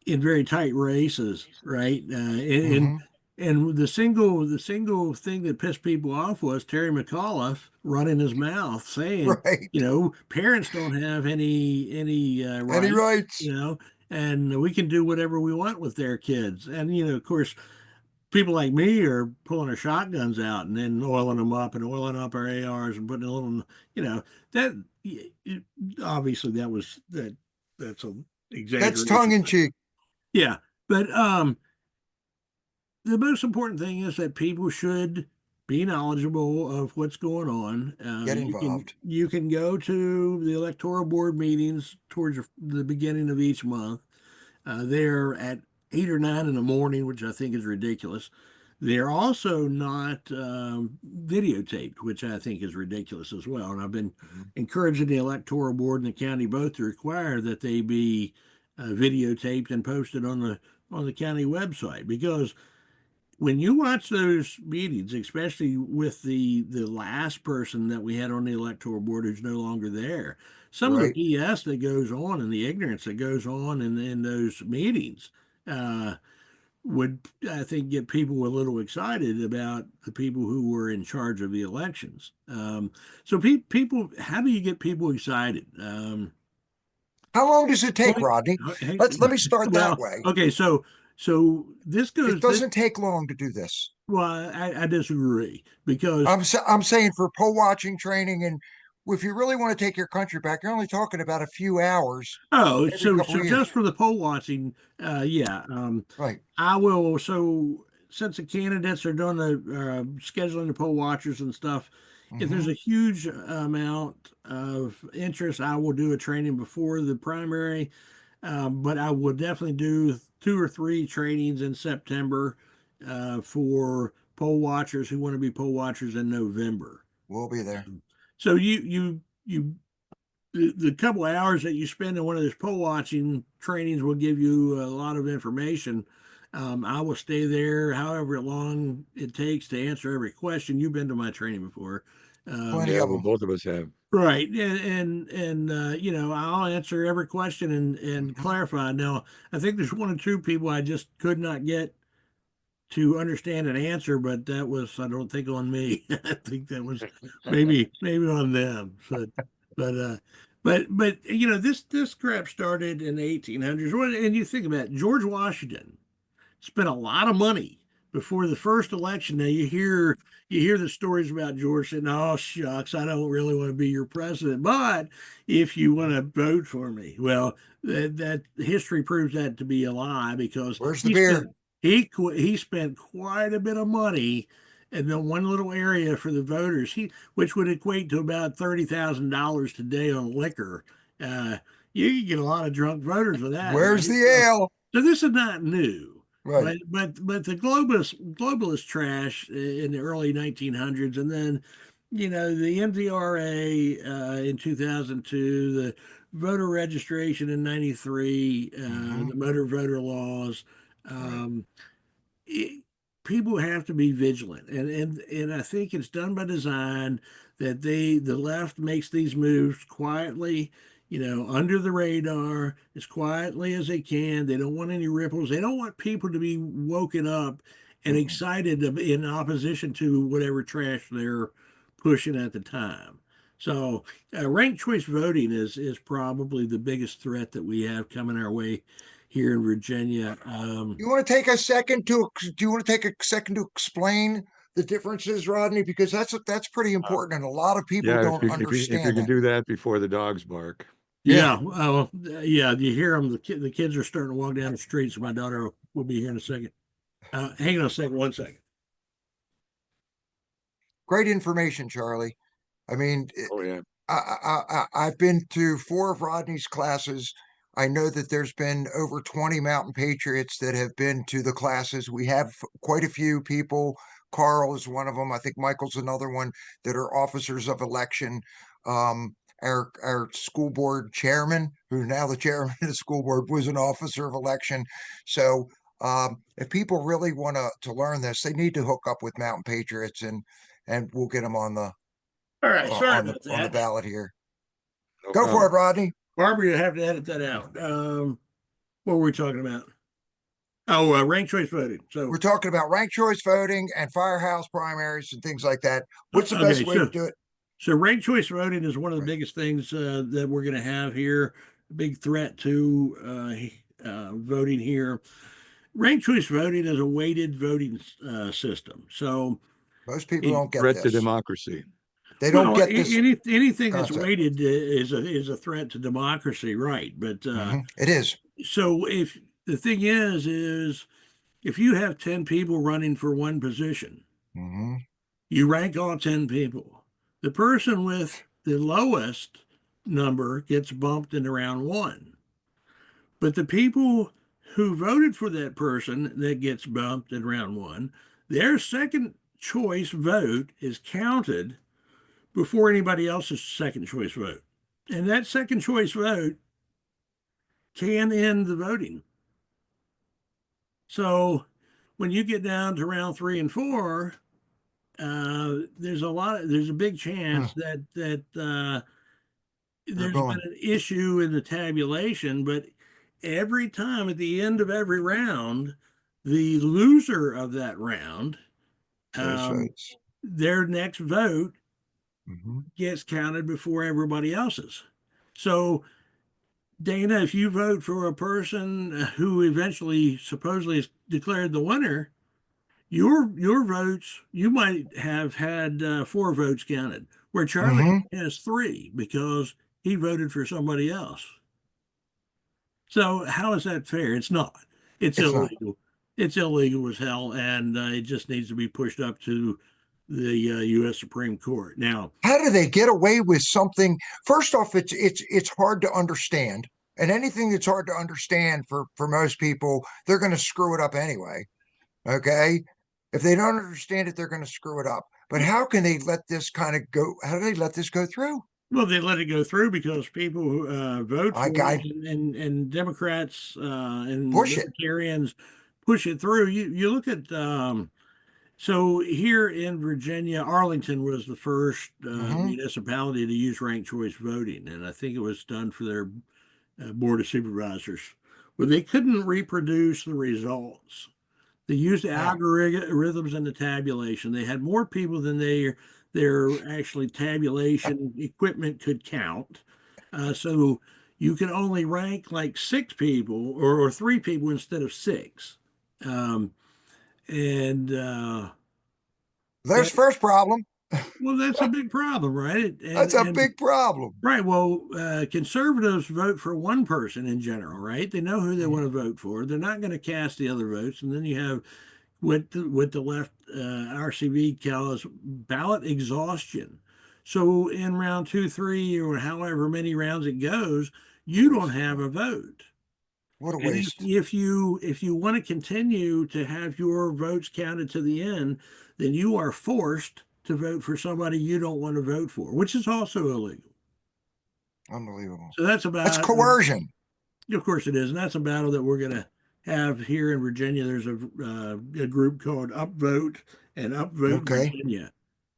in very tight races, right? hmm, And the single thing that pissed people off was Terry McAuliffe running his mouth saying, right. parents don't have any Any rights, rights? and we can do whatever we want with their kids. And of course, people like me are pulling our shotguns out and then oiling them up and oiling up our ARs and putting a little, that obviously that's a That's tongue exaggeration. in cheek. Yeah, but the most important thing is that people should be knowledgeable of what's going on. Get You can involved. you can go to the electoral board meetings towards the beginning of each month. They're at 8 or 9 in the morning, which I think is ridiculous. They're also not videotaped, which I think is ridiculous as well. And I've been Mhm. encouraging the electoral board and the county both to require that they be videotaped and posted on the county website, because when you watch those meetings, especially with the last person that we had on the electoral board who's no longer there, some of the Right. BS that goes on and the ignorance that goes on in those meetings uh, would, I think, get people a little excited about the people who were in charge of the elections. So people, how do you get people excited? How long does it take, Well, Rodney? hey, Let me start that well, way. okay, so this It goes this. doesn't take long to do this. Well, I disagree because I'm saying for poll watching training, and if you really want to take your country back, you're only talking about a few hours oh, every couple so of just years. for the poll watching, yeah, Right. I will. So since the candidates are doing the scheduling the poll watchers and stuff, if there's Hmm. a huge amount of interest, I will do a training before the primary. But I will definitely do 2 or 3 trainings in September for poll watchers who want to be poll watchers in November. We'll be there. So you the couple of hours that you spend in one of those poll watching trainings will give you a lot of information. I will stay there however long it takes to answer every question. You've been to my training before. Plenty Yeah, of well, them. both of us have. Right, and I'll answer every question and Hmm. clarify. Now, I think there's 1 or 2 people I just could not get to understand an answer, but that was, I don't think, on me. I think that was maybe on them. But uh but this crap started in the 1800s. And you think about it, George Washington spent a lot of money before the first election. Now you hear the stories about George saying, "Oh shucks, I don't really want to be your president, but if you want to vote for me," well, that history proves that to be a lie, because Where's the he beer? spent he spent quite a bit of money in the one little area for the voters, which would equate to about $30,000 today on liquor. Uh, you can get a lot of drunk voters with that, Where's right? the So, ale? so this is not new. Right. But the globalist trash in the early 1900s, and then the MVRA in 2002, the voter registration in 93, Hmm. the motor voter laws. Right. Um, it, people have to be vigilant, and I think it's done by design that the left makes these moves quietly, under the radar, as quietly as they can. They don't want any ripples. They don't want people to be woken up and excited in opposition to whatever trash they're pushing at the time. So ranked choice voting is probably the biggest threat that we have coming our way here in Virginia. You want to take a second to do you want to take a second to explain the differences, Rodney? Because that's pretty important, and a lot of people Yeah, don't if you understand can that. do that before the dogs bark. Yeah. Yeah, you hear them. The kids are starting to walk down the street, so my daughter will be here in a second. Hang on a second, 1 second. Great information, Charlie. I mean, Oh yeah. I've been to 4 of Rodney's classes. I know that there's been over 20 Mountain Patriots that have been to the classes. We have quite a few people. Carl is one of them. I think Michael's another one that are officers of election. Our school board chairman, who's now the chairman of the school board, was an officer of election. So if people really want to learn this, they need to hook up with Mountain Patriots, and we'll get them on the All right, sorry on the about on the that. ballot here. No Go for problem. it, Rodney. Barbara, you have to edit that out. What were we talking about? Oh, ranked choice voting. So We're talking about ranked choice voting and firehouse primaries and things like that. What's the okay, best way to do it? So ranked choice voting is one of the Right. biggest things that we're going to have here. A big threat to voting here. Ranked choice voting is a weighted voting system. So Most people don't get Threat to this. democracy. They don't get this anything that's concept. weighted is a threat to democracy, right? But It is. so if the thing is if you have 10 people running for one position, hmm you rank all 10 people. The person with the lowest number gets bumped into round 1. But the people who voted for that person that gets bumped in round 1, their second choice vote is counted before anybody else's second choice vote. And that second choice vote can end the voting. So when you get down to round 3 and 4, there's a big chance that there's been an issue in the tabulation, but every time at the end of every round, the loser of that round, their next vote gets counted before everybody else's. So, Dana, if you vote for a person who eventually supposedly is declared the winner, your votes, you might have had 4 votes counted, where Charlie has 3 because he voted for somebody else. So how is that fair? It's not. It's illegal. Not. It's illegal as hell, and it just needs to be pushed up to the U.S. Supreme Court. Now, how do they get away with something? First off, it's hard to understand, and anything that's hard to understand for most people, they're going to screw it up anyway. Okay, if they don't understand it, they're going to screw it up. But how can they let this kind of go? How do they let this go through? Well, they let it go through because people who vote for it and Democrats and Libertarians push it through. You look at so here in Virginia, Arlington was the first municipality to use ranked choice voting, and I think it was done for their board of supervisors, where they couldn't reproduce the results. They used algorithms in the tabulation. They had more people than their actually tabulation equipment could count. So you can only rank like 6 people or 3 people instead of 6. There's first problem. Well, that's a big problem, right? That's a big problem. Right. Well, conservatives vote for one person in general, right? They know who they want to vote for. They're not going to cast the other votes. And then you have what the left RCV calls ballot exhaustion. So in round 2, 3, or however many rounds it goes, you don't have a vote. What a waste. And if you want to continue to have your votes counted to the end, then you are forced to vote for somebody you don't want to vote for, which is also illegal. Unbelievable. So that's coercion. Of course it is, and that's a battle that we're going to have here in Virginia, there's a group called Upvote and Upvote Okay. Virginia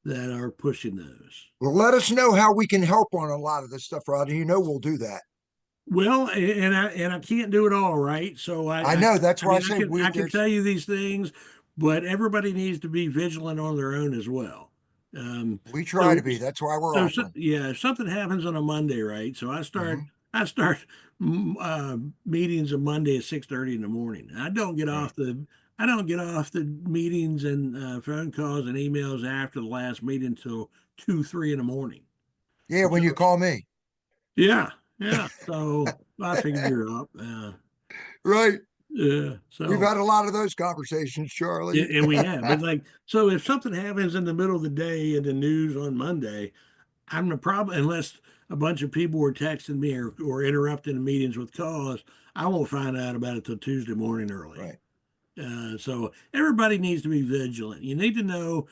that are pushing those. Well, let us know how we can help on a lot of this stuff, Rodney. You know we'll do that. Well, and I can't do it all, right? So I know. That's I why I mean say I can there's tell you these things, but everybody needs to be vigilant on their own as well. we try to So be. That's why we're offering. yeah, if something happens on a Monday, right? So Hmm. I start meetings on Monday at 6:30 in the morning. Right. I don't get off the meetings and phone calls and emails after the last meeting until 2, 3 in the morning. Yeah, when you Because call me. yeah, yeah. So I figured you're up. Right. Yeah. We've So had a lot of those conversations, Charlie. yeah, and we have, but like, so if something happens in the middle of the day in the news on Monday, I'm the problem unless a bunch of people were texting me or interrupting the meetings with calls. I won't find out about it till Tuesday morning early. Right. So everybody needs to be vigilant. You need to know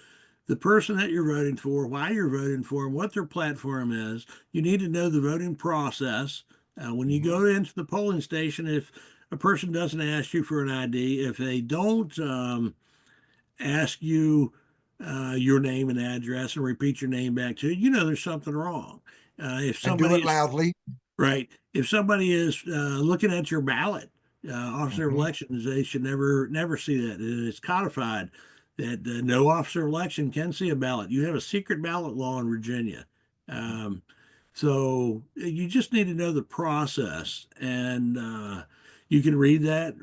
the person that you're voting for, why you're voting for them, what their platform is. You need to know the voting process. When you Hmm. go into the polling station, if a person doesn't ask you for an ID, if they don't ask you your name and address and repeat your name back to you, you know there's something wrong. If And do somebody it is loudly. right, if somebody is looking at your ballot, officer of Hmm. elections, they should never see that. It's codified that no officer of election can see a ballot. You have a secret ballot law in Virginia. Um, so you just need to know the process, and you can read that.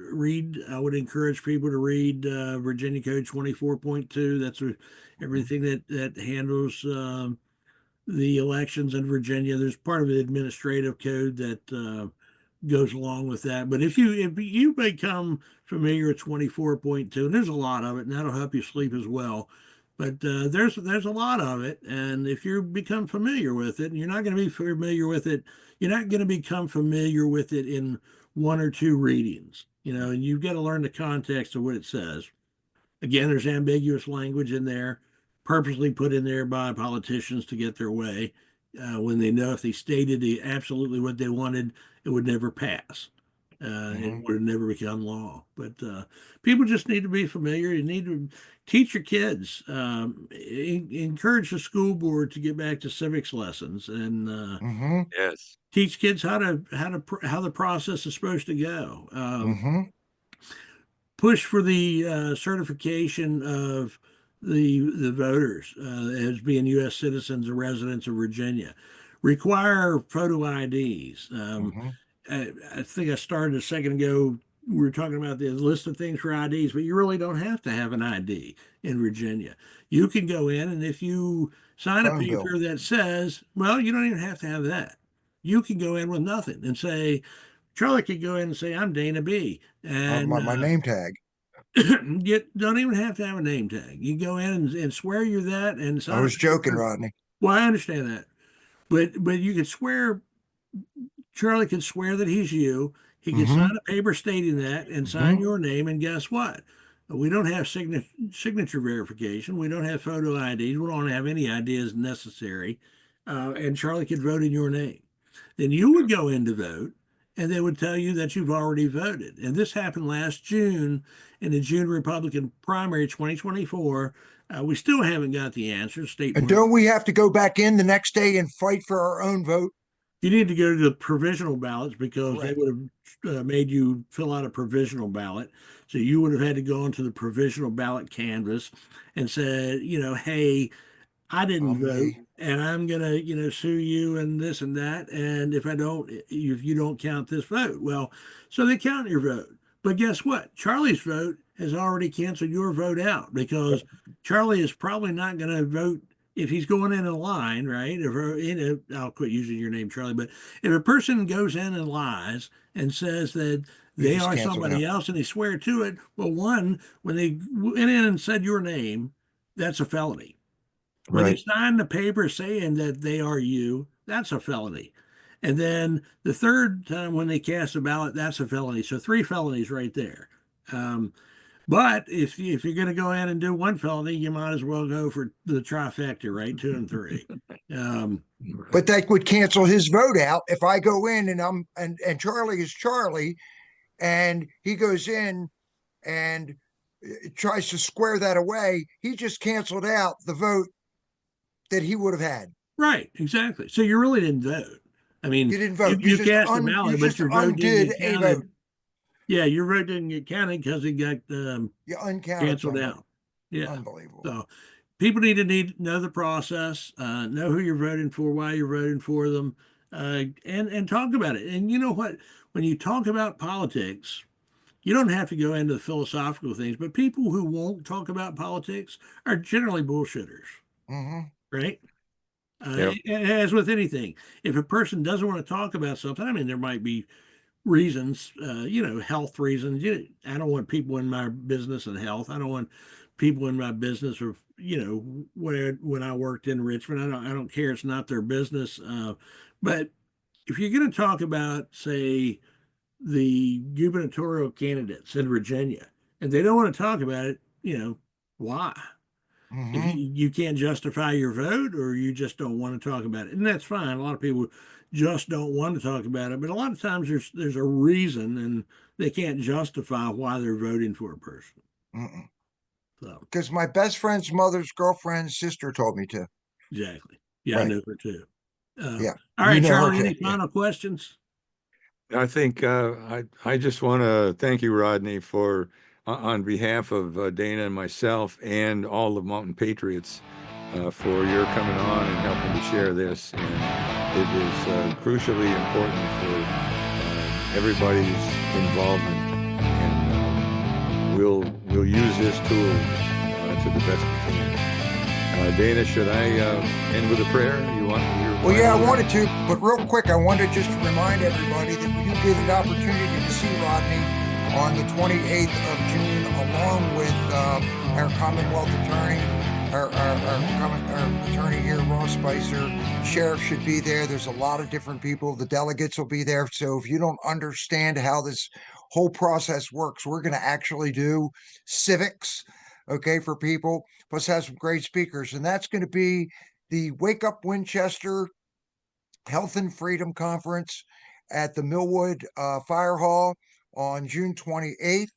I would encourage people to read Virginia Code 24.2. That's everything that handles the elections in Virginia. There's part of the administrative code that goes along with that. But if you become familiar with 24.2, and there's a lot of it, and that'll help you sleep as well. But there's a lot of it, and if you become familiar with it, and you're not going to be familiar with it, you're not going to become familiar with it in one or two readings. And you've got to learn the context of what it says. Again, there's ambiguous language in there, purposely put in there by politicians to get their way, when they know if they stated absolutely what they wanted, it would never pass. It Hmm. would have never become law. But people just need to be familiar. You need to teach your kids, encourage the school board to get back to civics lessons, and Hmm. Yes. teach kids how the process is supposed to go. Hmm. Push for the certification of the voters as being U.S. citizens and residents of Virginia. Require photo IDs. Hmm. I think I started a second ago. We were talking about the list of things for IDs, but you really don't have to have an ID in Virginia. You can go in, and if you sign a Phone bill. paper that says, well, you don't even have to have that. You can go in with nothing and say, Charlie could go in and say, I'm Dana B. And My name tag. you don't even have to have a name tag. You go in and swear you're that and I sign a was joking, paper. Rodney. Well, I understand that, but you can swear. Charlie can swear that he's you. He can Hmm. sign a paper stating that and sign Hmm. your name. And guess what? We don't have signature verification. We don't have photo IDs. We don't have any ideas necessary. And Charlie could vote in your name. Then you would go in to vote, and they would tell you that you've already voted. And this happened last June in the June Republican primary 2024. We still haven't got the answer. State And board. don't we have to go back in the next day and fight for our own vote? You need to go to the provisional ballots because they Correct. would have made you fill out a provisional ballot. So you would have had to go onto the provisional ballot canvas and said, hey, I didn't I'm vote, me. and I'm gonna, sue you and this and that. And if you don't count this vote, well, so they count your vote. But guess what? Charlie's vote has already canceled your vote out because Charlie is probably not going to vote if he's going in a line, right? I'll quit using your name, Charlie. But if a person goes in and lies and says that they He's are canceled somebody out. else and they swear to it, well, one, when they went in and said your name, that's a felony. When they Right. sign the paper saying that they are you, that's a felony. And then the third time when they cast a ballot, that's a felony. So three felonies right there. Um, but if you're going to go in and do one felony, you might as well go for the trifecta, right? Two and three. Um, But that would cancel his vote out if I go in and and Charlie is Charlie and he goes in and tries to square that away. He just canceled out the vote that he would have had. Right, exactly. So you really didn't vote. I mean, You didn't you, vote. you cast a You ballot, but just your vote didn't undid get a vote. counted. Yeah, your vote didn't get counted because it got You uncounted canceled somebody. out. Yeah. Unbelievable. So people need to know the process, know who you're voting for, why you're voting for them, and talk about it. And you know what? When you talk about politics, you don't have to go into the philosophical things, but people who won't talk about politics are generally bullshitters, Hmm. right? Yep. As with anything, if a person doesn't want to talk about something, I mean, there might be reasons, health reasons. I don't want people in my business and health. I don't want people in my business or, when I worked in Richmond, I don't care. It's not their business. But if you're going to talk about, say, the gubernatorial candidates in Virginia, and they don't want to talk about it, why? If Hmm. you can't justify your vote, or you just don't want to talk about it, and that's fine. A lot of people just don't want to talk about it, but a lot of times there's a reason, and they can't justify why they're voting for a person. So Because my best friend's mother's girlfriend's sister told me to. exactly, yeah, I Right. know her too. Yeah. All You right, know her Charlie, too. any Yeah. final questions? I think I just want to thank you, Rodney, for on behalf of Dana and myself and all of Mountain Patriots for your coming on and helping to share this. And it is crucially important for everybody's involvement. And we'll use this tool to the best we can. Dana, should I end with a prayer? You want your Well, yeah, I final word? wanted to, but real quick, I wanted just to remind everybody that you get an opportunity to see Rodney on the 28th of June, along with our Commonwealth attorney, our attorney here, Ross Spicer. Sheriff should be there. There's a lot of different people. The delegates will be there. So if you don't understand how this whole process works, we're going to actually do civics, okay, for people, plus have some great speakers. And that's going to be the Wake Up Winchester Health and Freedom Conference at the Millwood Fire Hall on June 28th.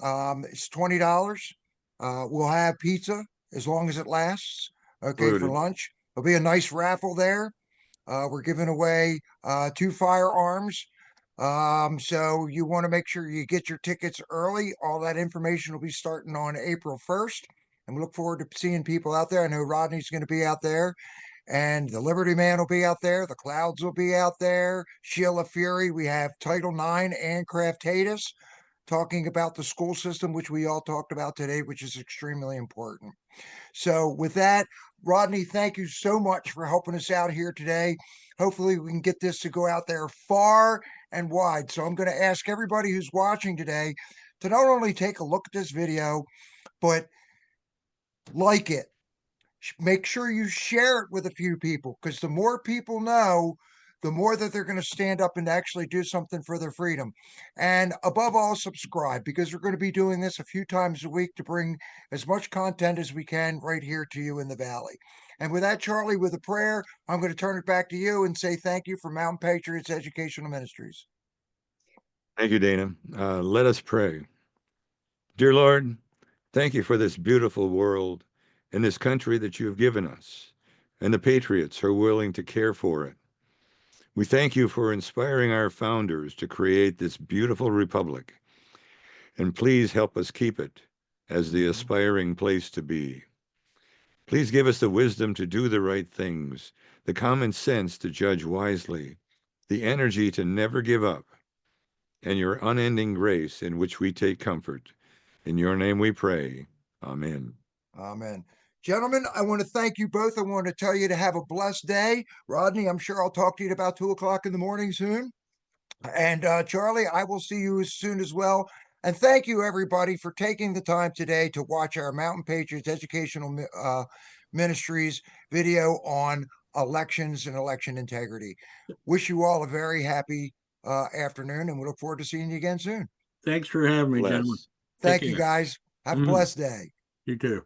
It's $20. We'll have pizza as long as it lasts, okay, for Included. lunch. There'll be a nice raffle there. We're giving away 2 firearms. So you want to make sure you get your tickets early. All that information will be starting on April 1st. And we look forward to seeing people out there. I know Rodney's going to be out there, and the Liberty Man will be out there. The Clouds will be out there. Sheila Fury. We have Title IX and Craftatus talking about the school system, which we all talked about today, which is extremely important. So with that, Rodney, thank you so much for helping us out here today. Hopefully we can get this to go out there far and wide. So I'm going to ask everybody who's watching today to not only take a look at this video, but like it. Make sure you share it with a few people, because the more people know, the more that they're going to stand up and actually do something for their freedom. And above all, subscribe, because we're going to be doing this a few times a week to bring as much content as we can right here to you in the Valley. And with that, Charlie, with a prayer, I'm going to turn it back to you and say thank you for Mountain Patriots Educational Ministries. Thank you, Dana. Let us pray. Dear Lord, thank you for this beautiful world and this country that you have given us, and the patriots who are willing to care for it. We thank you for inspiring our founders to create this beautiful republic, and please help us keep it as the aspiring place to be. Please give us the wisdom to do the right things, the common sense to judge wisely, the energy to never give up, and your unending grace in which we take comfort. In your name we pray. Amen. Amen. Gentlemen, I want to thank you both. I want to tell you to have a blessed day. Rodney, I'm sure I'll talk to you at about 2 o'clock in the morning soon. And Charlie, I will see you as soon as well. And thank you, everybody, for taking the time today to watch our Mountain Patriots Educational Ministries video on elections and election integrity. Wish you all a very happy afternoon, and we look forward to seeing you again soon. Thanks for having me, gentlemen. Bless. Take Thank you, care. guys. Have a Mhm. blessed day. You too.